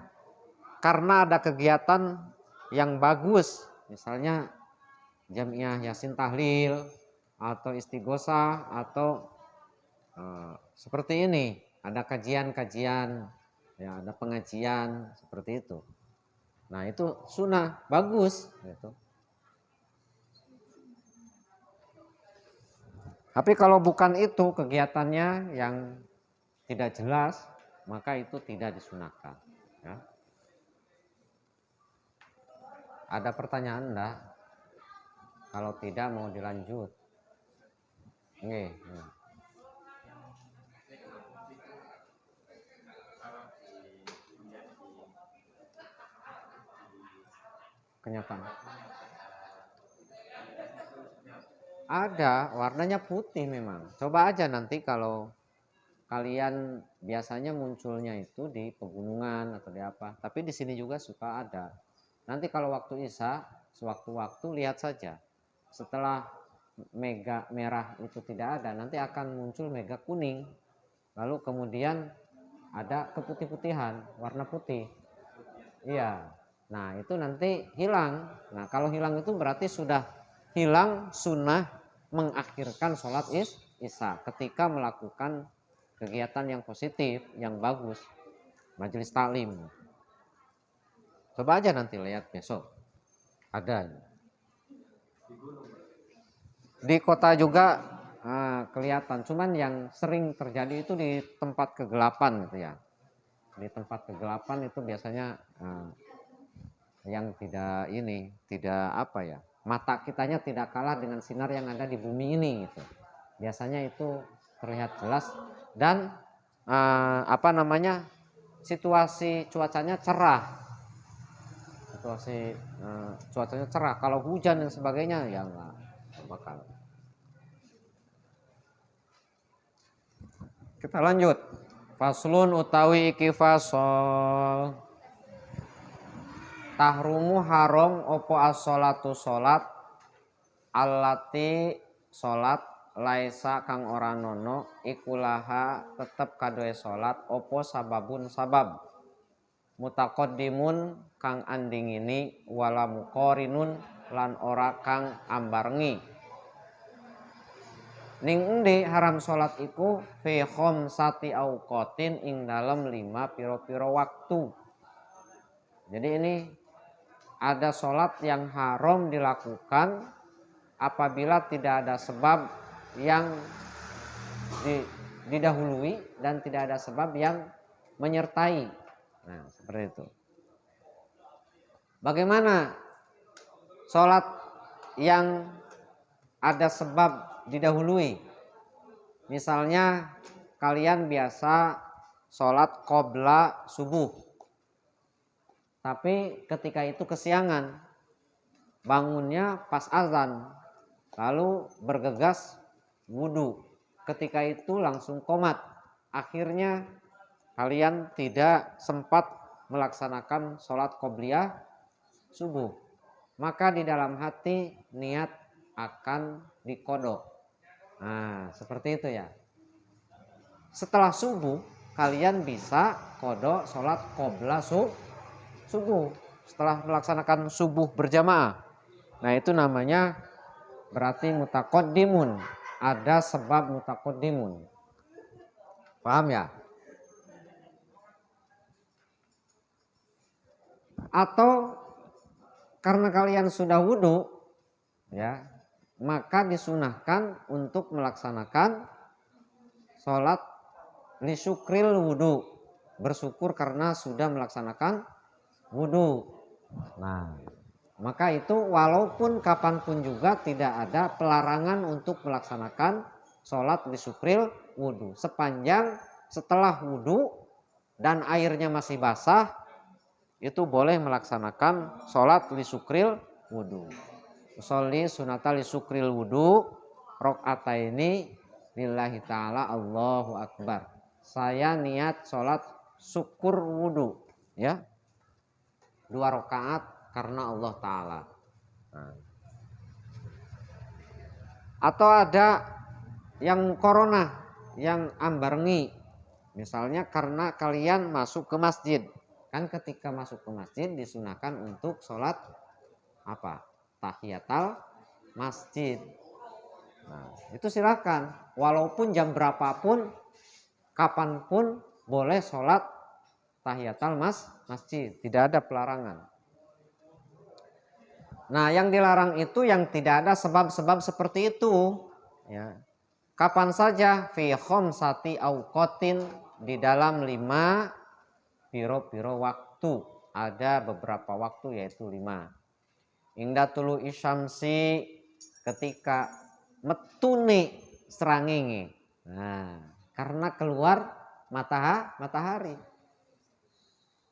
karena ada kegiatan yang bagus. Misalnya jamiah yasin tahlil atau istighosah atau seperti ini. Ada kajian-kajian, ya ada pengajian seperti itu. Nah itu sunnah, bagus gitu. Tapi kalau bukan itu kegiatannya yang tidak jelas, maka itu tidak disunahkan ya. Ada pertanyaan enggak? Kalau tidak mau dilanjut. Nggih. Kenyataan. Ada, warnanya putih memang. Coba aja nanti kalau kalian biasanya munculnya itu di pegunungan atau di apa. Tapi di sini juga suka ada. Nanti kalau waktu isya, sewaktu-waktu lihat saja. Setelah mega merah itu tidak ada, nanti akan muncul mega kuning. Lalu kemudian ada keputih-putihan, warna putih. Iya. Nah itu nanti hilang. Nah kalau hilang itu berarti sudah hilang sunnah mengakhirkan sholat isya ketika melakukan kegiatan yang positif, yang bagus, majelis taklim. Coba aja nanti lihat besok. Ada. Di kota juga kelihatan. Cuman yang sering terjadi itu di tempat kegelapan gitu ya. Di tempat kegelapan itu biasanya yang tidak apa ya, mata kitanya tidak kalah dengan sinar yang ada di bumi ini gitu. Biasanya itu terlihat jelas dan situasi cuacanya cerah. Cuacanya cerah. Kalau hujan dan sebagainya ya enggak bakal. Kita lanjut. Faslun utawi iki fasol. Tahrumu haram opo as-sholatu sholat allati sholat laisa kang ora nono ikulaha tetep kadoe sholat opo sababun sabab mutaqaddimun kang andingini wala muqarinun lan ora kang ambarengi. Ning endi haram sholat iku fi khamsati auqatin ing dalem 5 piro-piro waktu. Jadi ini ada sholat yang haram dilakukan apabila tidak ada sebab yang didahului dan tidak ada sebab yang menyertai. Nah, seperti itu. Bagaimana sholat yang ada sebab didahului? Misalnya kalian biasa sholat qobla subuh. Tapi ketika itu kesiangan, bangunnya pas azan. lalu bergegas wudhu. Ketika itu langsung qomat. Akhirnya kalian tidak sempat melaksanakan sholat qobliyah subuh. Maka di dalam hati niat akan dikodok. Nah, seperti itu ya. Setelah subuh kalian bisa kodok sholat qobla subuh. Setelah melaksanakan subuh berjamaah. Nah, itu namanya berarti mutaqaddimun. Ada sebab mutaqaddimun. Paham ya? Atau karena kalian sudah wudhu, ya, maka disunahkan untuk melaksanakan sholat lisyukril wudhu, bersyukur karena sudah melaksanakan wudhu. Nah, maka itu walaupun kapanpun juga tidak ada pelarangan untuk melaksanakan sholat lisyukril wudhu, sepanjang setelah wudhu dan airnya masih basah, itu boleh melaksanakan sholat lisyukril wudhu. Sholli sunata lisyukril wudhu rok'ataini lillahi ta'ala Allahu akbar. Saya niat sholat syukur wudhu, ya, 2 rakaat karena Allah Ta'ala. Nah. Atau ada yang corona, yang ambarengi, misalnya karena kalian masuk ke masjid. Kan ketika masuk ke masjid disunahkan untuk sholat apa? Tahiyatul masjid. Nah, itu silakan. Walaupun jam berapapun, kapanpun boleh sholat tahiyatul masjid. Tidak ada pelarangan. Nah, yang dilarang itu yang tidak ada sebab-sebab seperti itu. Ya. Kapan saja fi khamsati auqatin, di dalam 5 piro-piro waktu. Ada beberapa waktu yaitu 5. Ingda tulu isyamsi, ketika metune srangenge. Nah, karena keluar matahari.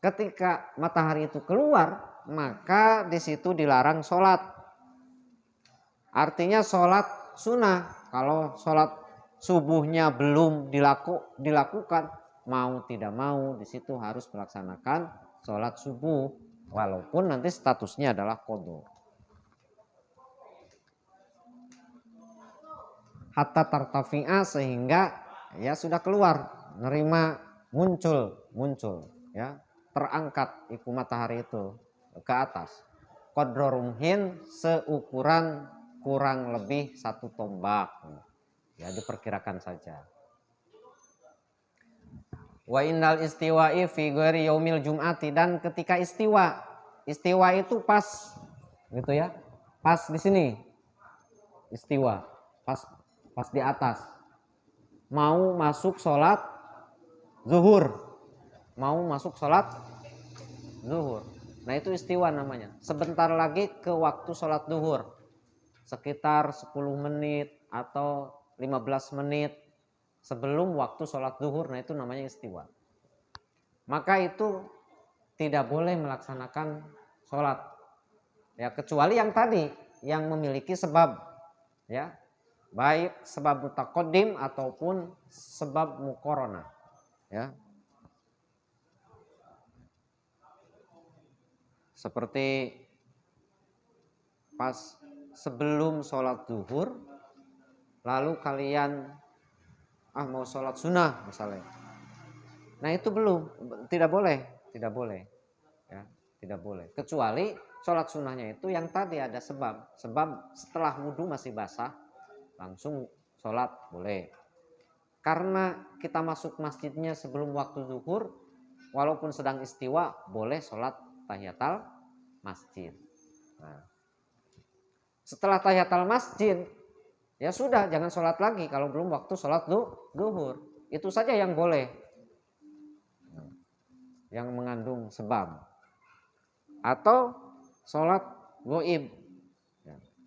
Ketika matahari itu keluar, maka di situ dilarang sholat. Artinya sholat sunnah. Kalau sholat subuhnya belum dilakukan, mau tidak mau di situ harus melaksanakan sholat subuh, walaupun nanti statusnya adalah qadha. Hatta tartafi'a, sehingga ya sudah keluar, nerima muncul ya, terangkat iku matahari itu ke atas. Qadra rumhin, seukuran kurang lebih 1 tombak. Ya, diperkirakan saja. Wa innal istiwa'i fi ghairi yaumil jum'ati, dan ketika istiwa itu pas gitu ya, pas di sini istiwa, pas di atas, mau masuk sholat zuhur, nah itu istiwa namanya. Sebentar lagi ke waktu sholat zuhur, sekitar 10 menit atau 15 menit sebelum waktu sholat zuhur, nah itu namanya istiwa. Maka itu tidak boleh melaksanakan sholat, ya, kecuali yang tadi yang memiliki sebab, ya, baik sebab mutaqaddim ataupun sebab muqaranah, ya. Seperti pas sebelum sholat zuhur, lalu kalian mau sholat sunnah misalnya. Nah itu tidak boleh, ya, tidak boleh. Kecuali sholat sunnahnya itu yang tadi ada sebab setelah wudhu masih basah, langsung sholat boleh. Karena kita masuk masjidnya sebelum waktu zuhur, walaupun sedang istiwa, boleh sholat tahiyatul masjid. Nah, setelah tahiyatul masjid, ya sudah, jangan sholat lagi kalau belum waktu sholat zuhur. Itu saja yang boleh, yang mengandung sebab. Atau sholat goib,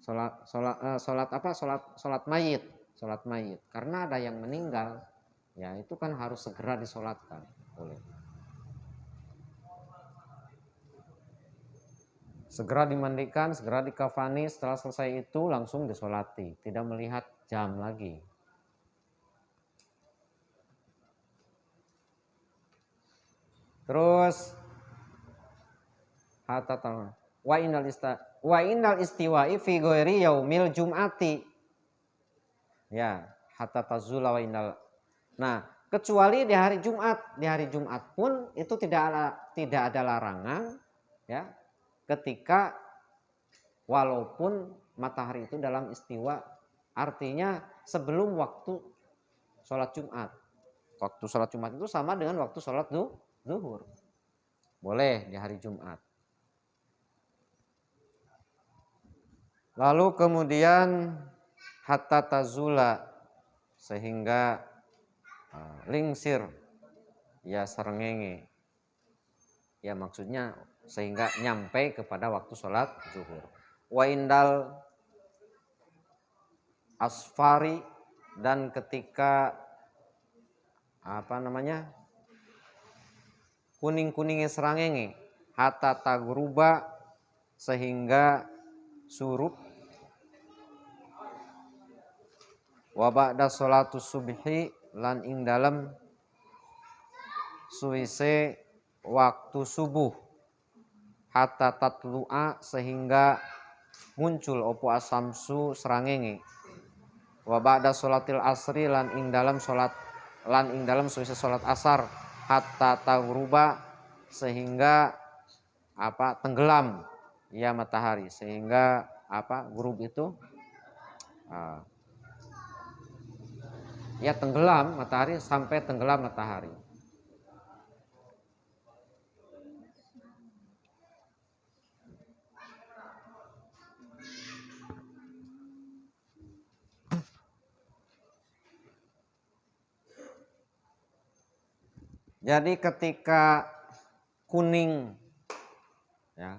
sholat mayit, karena ada yang meninggal, ya itu kan harus segera disolatkan, boleh. segera dimandikan, segera dikafani, setelah selesai itu langsung disolati, tidak melihat jam lagi. Terus wa innal istiwa'i fi ghairi yaumil jum'ati. Ya, hatta tazula wa innal. Nah, kecuali di hari Jumat. Di hari Jumat pun itu tidak ada larangan ya. Ketika walaupun matahari itu dalam istiwa, artinya sebelum waktu sholat Jumat. Waktu sholat Jumat itu sama dengan waktu sholat zuhur. Boleh di hari Jumat. Lalu kemudian hatta tazula, sehingga lingsir ya serengenge. Ya maksudnya sehingga nyampe kepada waktu sholat zuhur. Wa indal asfari, dan ketika kuning-kuningnya serangenge, hatta tagruba, sehingga surup. Wa ba'da sholatus subhi, lan ing dalem suwise waktu subuh, hatta tatlu'a, sehingga muncul opo asamsu serangenge. Wa ba'da sholatil asri, lan ing dalem suwise sholat asar, hatta taghruba, sehingga tenggelam ya matahari, sehingga ghurub itu ya tenggelam matahari, sampai tenggelam matahari. Jadi ketika kuning ya,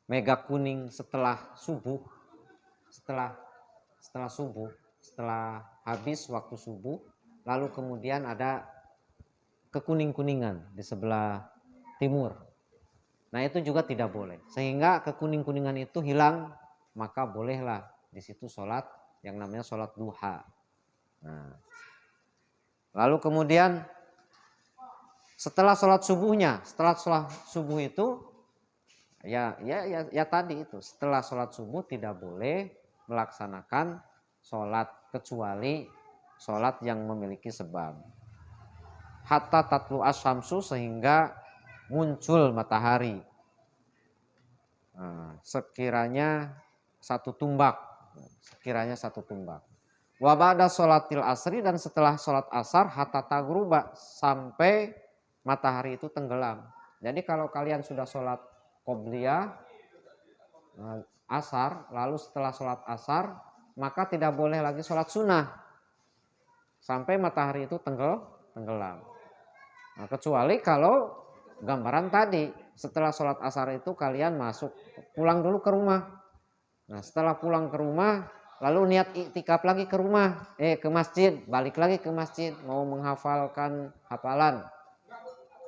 mega kuning setelah subuh, setelah habis waktu subuh, lalu kemudian ada kekuning-kuningan di sebelah timur. Nah, itu juga tidak boleh. Sehingga kekuning-kuningan itu hilang, maka bolehlah di situ sholat yang namanya sholat duha. Nah, lalu kemudian setelah sholat subuh itu ya tadi itu, setelah sholat subuh tidak boleh melaksanakan sholat kecuali sholat yang memiliki sebab. Hatta tatlu asyamsu, sehingga muncul matahari. Nah, sekiranya satu tumbak. Wa ba'da sholatil asri, dan setelah sholat asar, hatta taghruba, sampai matahari itu tenggelam. Jadi kalau kalian sudah sholat qobliyah asar, lalu setelah sholat asar, maka tidak boleh lagi sholat sunnah sampai matahari itu tenggelam. Nah, kecuali kalau gambaran tadi, setelah sholat asar itu kalian pulang dulu ke rumah. Nah, setelah pulang ke rumah, lalu niat iktikaf lagi ke rumah, ke masjid, balik lagi ke masjid, mau menghafalkan hafalan.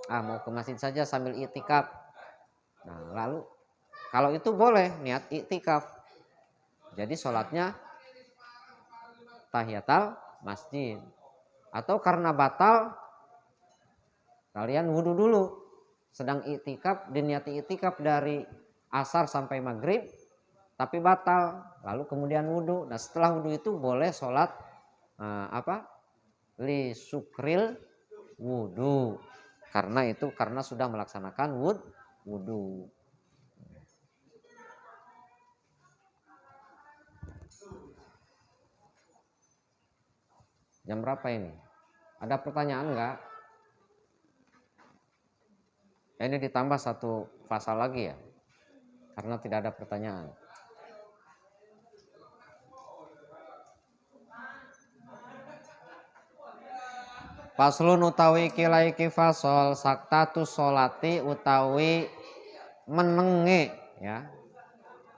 Mau ke masjid saja sambil iktikaf. Nah, lalu kalau itu boleh niat iktikaf. Jadi sholatnya tahiyatul masjid. Atau karena batal, kalian wudhu dulu. Sedang iktikaf, diniati iktikaf dari asar sampai maghrib, tapi batal, lalu kemudian wudhu. Nah, setelah wudhu itu boleh sholat li sukril wudhu, karena sudah melaksanakan wudhu. Jam berapa ini? Ada pertanyaan enggak? Ini ditambah satu pasal lagi ya, karena tidak ada pertanyaan. Faslun utawi kilaiki fasol saktatus sholati utawi menenge ya,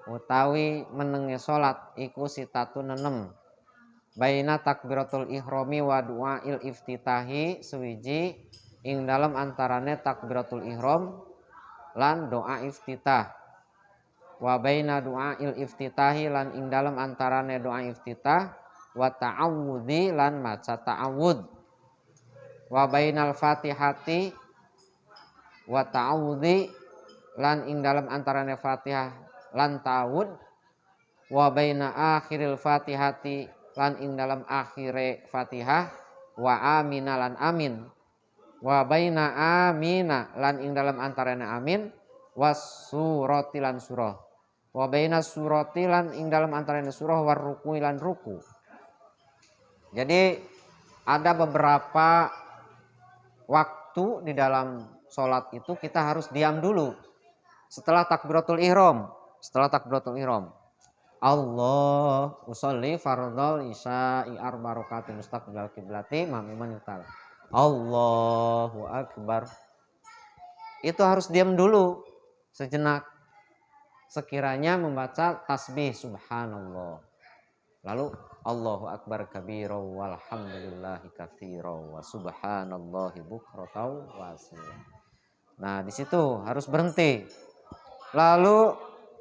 utawi menenge sholat iku sitatun 6. Baina takbiratul ihrami wa du'ail iftitahi, suwiji ing dalam antarane takbiratul ihram lan doa iftitah. Wa baina du'ail iftitahi lan ing dalam antarane doa iftitah wa ta'awudzi lan maca ta'awud. Wa bainal fatihati wa ta'awudzi lan ing dalam antarane fatihah lan ta'awud. Wa baina akhiril fatihati lan ing dalam akhire fatihah wa amina lan amin. Wa baina amina lan ing dalam antarane amin was surati lan surah. Wa baina surati lan ing dalam antarane surah war ruku lan ruku. Jadi ada beberapa waktu di dalam sholat itu kita harus diam dulu setelah takbiratul ihram. Setelah takbiratul ihram, Allah usolli fardhal isya'i arba rakaat mustaqbilal qiblati ma'muman yutal. Allahu akbar. Itu harus diam dulu sejenak. Sekiranya membaca tasbih subhanallah. Lalu Allahu akbar kabira walhamdulillahi katsira wa subhanallahi bukratan wa asila. Nah, di situ harus berhenti. Lalu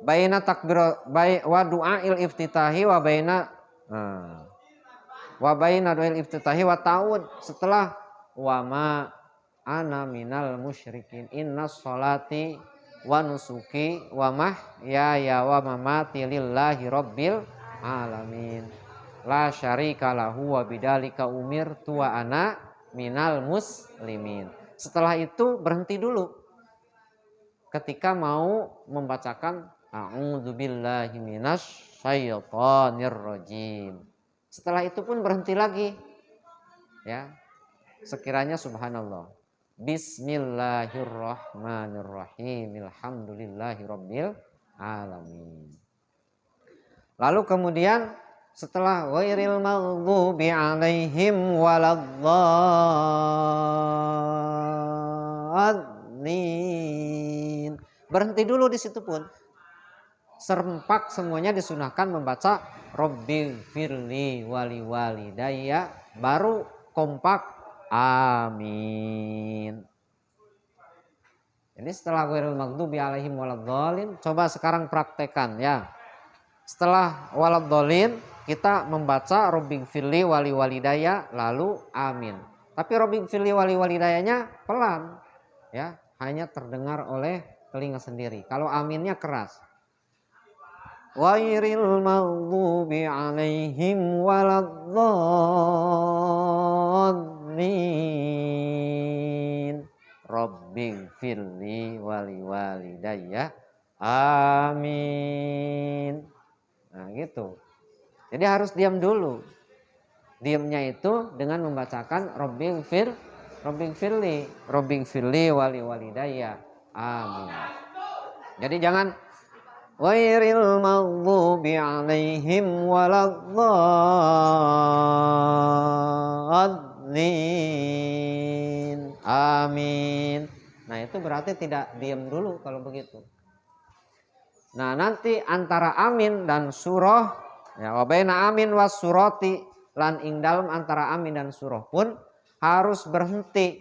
baina takbir wa du'ail iftitahi wa baina du'ail iftitahi wa ta'ud. Setelah wa ma ana minal musyrikin innas sholati wa nusuki wa mahyaya wa mamati lillahi rabbil alamin la syarika lahu wa bidzalika umirtu wa ana minal muslimin. Setelah itu berhenti dulu ketika mau membacakan a'udzubillahi minasyaitonir rajim. Setelah itu pun berhenti lagi ya. Sekiranya subhanallah, bismillahirrahmanirrahim, alhamdulillahirabbil alamin. Lalu kemudian setelah ghairil maghdubi alaihim waladdallin, berhenti dulu di situ pun. Serempak semuanya disunahkan membaca Rabbighfirli wali walidayya, baru kompak amin. Ini setelah ghairil maghdubi alaihim waladdallin, coba sekarang praktekan ya. Setelah waladdallin kita membaca Rabbighfirli wali walidayya lalu amin. Tapi Rabbighfirli wali walidayanya pelan ya, hanya terdengar oleh telinga sendiri. Kalau aminnya keras. Ghairil maghdubi alaihim waladdallin Rabbighfirli wali walidayya amin. Nah gitu. Jadi harus diam dulu. Diamnya itu dengan membacakan Rabbighfirli wali walidayya amin. Jadi jangan ghairil maghdubi alaihim waladdallin amin. Nah itu berarti tidak diam dulu kalau begitu. Nah nanti antara amin dan surah ya, wa baina amin was surati lan ing dalem antara amin dan surah pun harus berhenti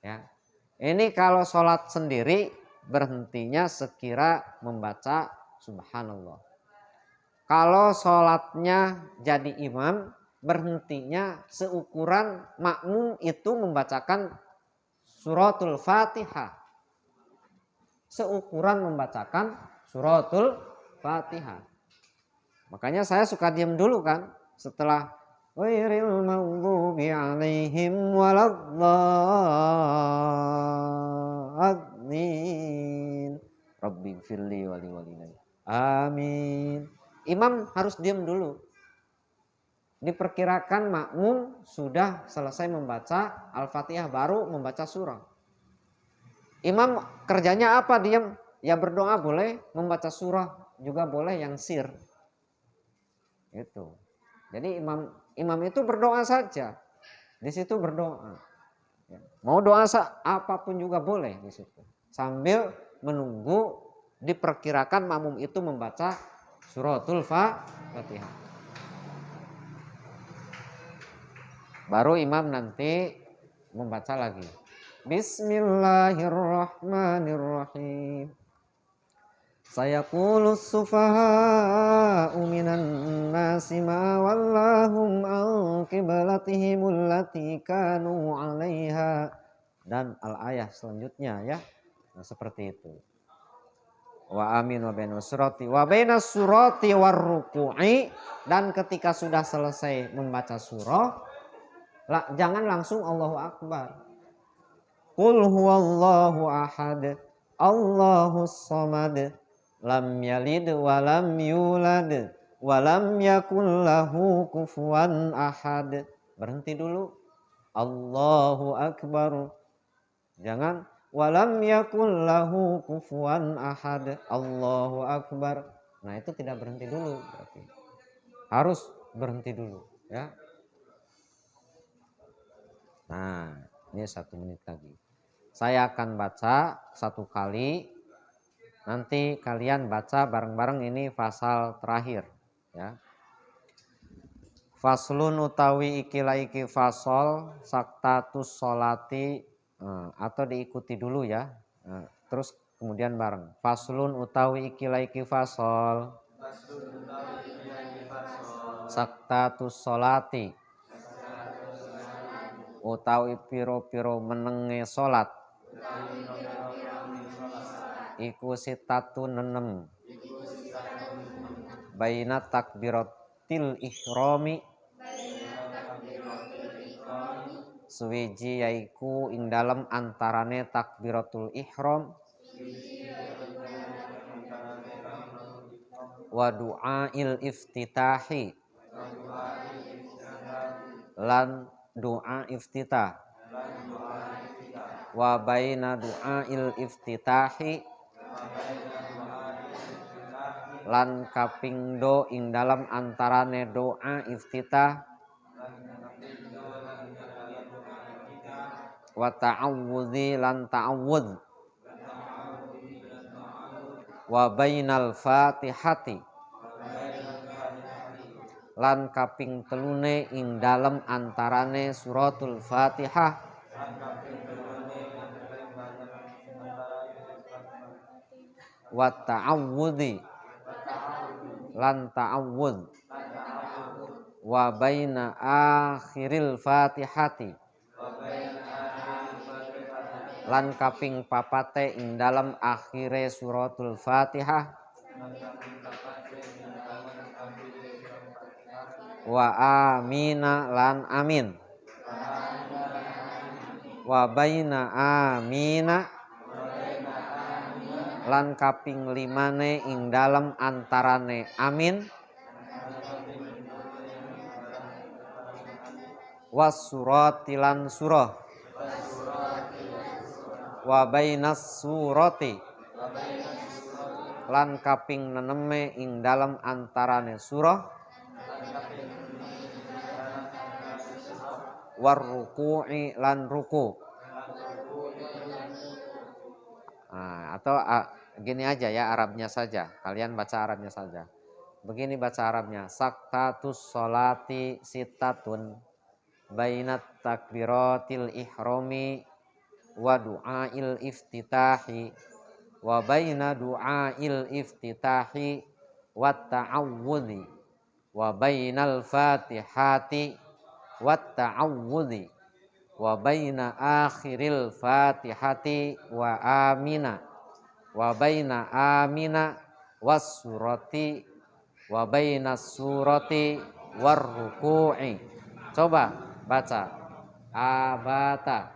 ya. Ini kalau sholat sendiri berhentinya sekira membaca subhanallah. Kalau sholatnya jadi imam berhentinya seukuran makmum itu membacakan suratul Fatihah. Seukuran membacakan suratul Fatihah. Makanya saya suka diam dulu kan setelah ghairil maghdubi alaihim waladdallin Rabbighfirli wali walidayya amin. Imam harus diam dulu. Diperkirakan makmum sudah selesai membaca Al-Fatihah baru membaca surah. Imam kerjanya apa? Diam. Ya berdoa boleh, membaca surah juga boleh yang sir. Itu. Jadi imam itu berdoa saja. Di situ berdoa. Ya. Mau doa apapun juga boleh di situ. Sambil menunggu diperkirakan makmum itu membaca suratul Fatihah. Baru imam nanti membaca lagi. Bismillahirrahmanirrahim. Sayaqulus sufaha'u minan nasi ma wallahum an qiblatihim allati kanu 'alaiha. Dan al-ayah selanjutnya ya. Nah, seperti itu. Wa amin wa bainas surati war ruku'i, dan ketika sudah selesai membaca surah jangan langsung Allahu Akbar. Qul huwallahu ahad, Allahus samad, lam yalid wa lam yulad wa lam yakul lahu kufuwan ahad. Berhenti dulu. Allahu Akbar. Jangan walam yakul lahu kufuwan ahad. Allahu Akbar. Nah, itu tidak berhenti dulu berarti. Harus berhenti dulu ya. Nah, ini 1 menit lagi. Saya akan baca 1 kali. Nanti kalian baca bareng-bareng, ini fasal terakhir ya. Faslun utawi iki fasol saktatus sholati, atau diikuti dulu ya. Terus kemudian bareng. Faslun utawi iki fasol saktatus sholati, utawi piro-piro menenge salat, iku sitatun 6 baina takbiratil ihrami, suwiji yaiku ing dalem antarane takbiratul ihram wa du'ail iftitahi, lan doa iftitah, wa baina du'ail iftitahi, lan kapingdo ing dalam antarane doa iftitah, wa ta'awudzi lan ta'awud, wa bainal fatihati, lan kaping telune ing dalem antarane suratul Fatihah, wa ta'awudzi lan ta'awud, wa baina akhiril Fatihati, lan kaping papate ing dalam akhire suratul Fatihah, wa amina lan amin, wa baina amina, lan kaping 5 ing dalam antarane amin, was surati lan surah, wa bainas surati, lan kaping 6 ing dalam antarane surah, war ruku'i lan ruku. Nah, atau gini aja ya, Arabnya saja. Kalian baca Arabnya saja. Begini baca Arabnya. Saktatus sholati sitatun bainat takbiratil ihrami wa du'ail iftitahi, wa baina du'ail iftitahi wa ta'awudzi, wa bainal fatihati wa ta'awudzi, wa baina akhiril fatihati wa amina, wa baina amina was surati, wa baina surati war ruku'i. Coba baca. Abata.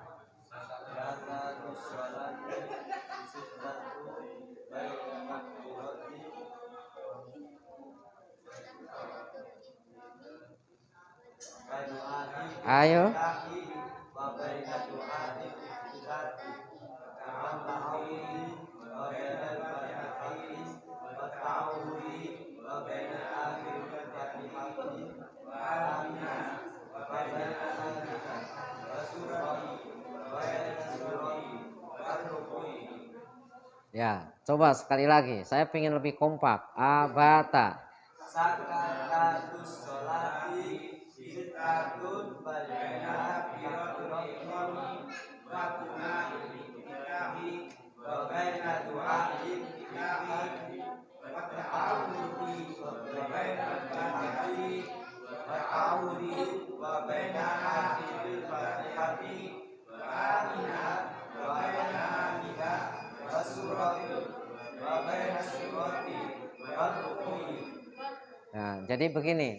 Ayo. Ya, coba sekali lagi. Saya ingin lebih kompak. Abata. Sakatatus sholati sitatun baina takbiratul ihram jadi begini,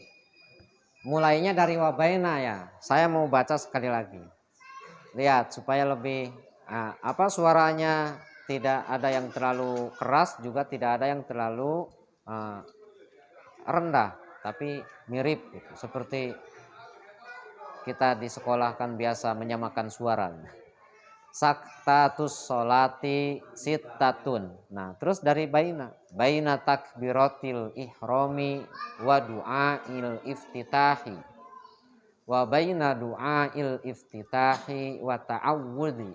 mulainya dari wabaina ya. Saya mau baca sekali lagi. Lihat supaya lebih suaranya tidak ada yang terlalu keras, juga tidak ada yang terlalu rendah, tapi mirip gitu. Seperti kita di sekolah kan biasa menyamakan suara. Saktatus solati sittatun. Nah, terus dari baina takbiratil ihrami wa du'ail iftitahi wa baina du'ail iftitahi wa ta'awudhi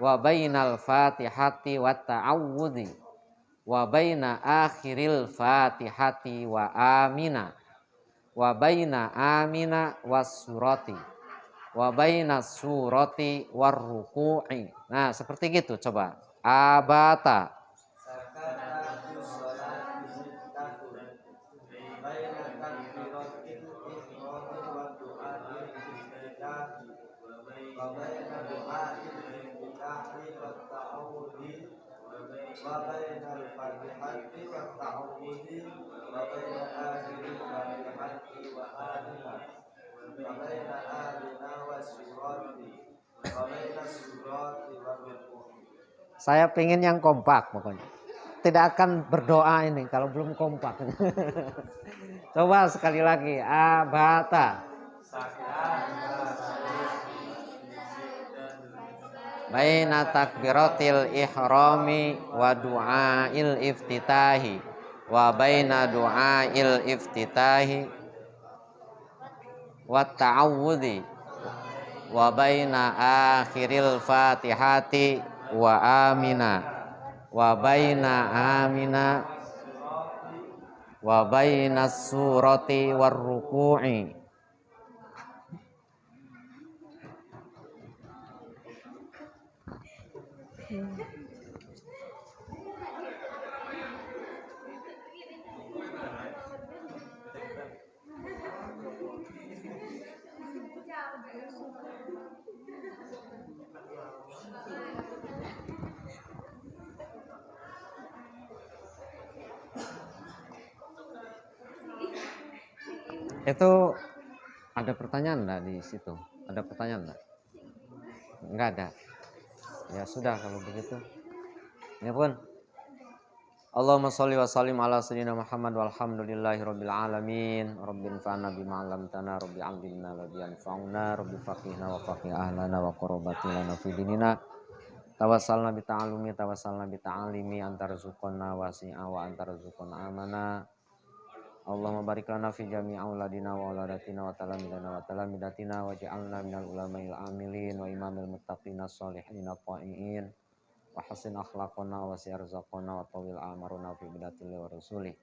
wa bainal fatihati wa ta'awudhi wa baina akhiril fatihati wa amina wa baina amina was surati wa baina surati war ruku'i. Nah, seperti gitu coba. Abata. Sakatatus sholati sittatun. Baina takbiratil ihrami wa du'ail iftitahi. Wa baina du'ail iftitahi wa ta'awudhi. Wa baina al-fatihati wa ta'awudhi. Wa baina akhiril fatihati wa amina. Wa baina amina wa surati. Wa baina surati wa ruku'i. Saya pengen yang kompak pokoknya. Tidak akan berdoa ini kalau belum kompak. Coba sekali lagi. Abata. Baina takbiratil ihrami wa du'ail iftitahi wa baina du'ail iftitahi wa ta'awudhi wa baina akhiril fatihati wa amina wa baina amina wa baina surati war ruku'i. Itu ada pertanyaan enggak di situ? Ada pertanyaan enggak? Enggak ada. Ya sudah kalau begitu. Ya pun. Allahumma sholli wa sallim ala sayyidina Muhammad walhamdulillahi rabbil alamin. Rabbil fa'na bima 'allamtana, rabbi 'allimna wa bi'anfa'una, rabbi faqihna wa faqih ahlana wa qurbatina fi dinina. Tawassalna bi ta'allumi, tawassalna bi ta'alimi, antarzuqna wasi'a wa antarzuqna amana. Allahumma barik lana fi jami'i auladina wa auladatina wa talamidana wa talamidatina waj'alna minal ulama'il amilin wa imamil muttaqina sholihin ta'iin wa hasin akhlaqana wa si'arzaqana wa tawil amaruna fi bidatil wa rasulih.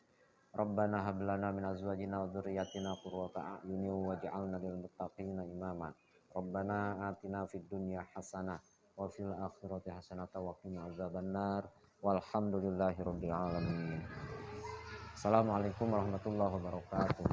Rabbana hab lana min azwajina wa dzurriyyatina qurrata a'yunin waj'alna lil muttaqina imama. Rabbana atina fid dunya hasanah wa fil akhirati hasanah wa qina adzabannar. Walhamdulillahirabbil alamin. Assalamualaikum warahmatullahi wabarakatuh.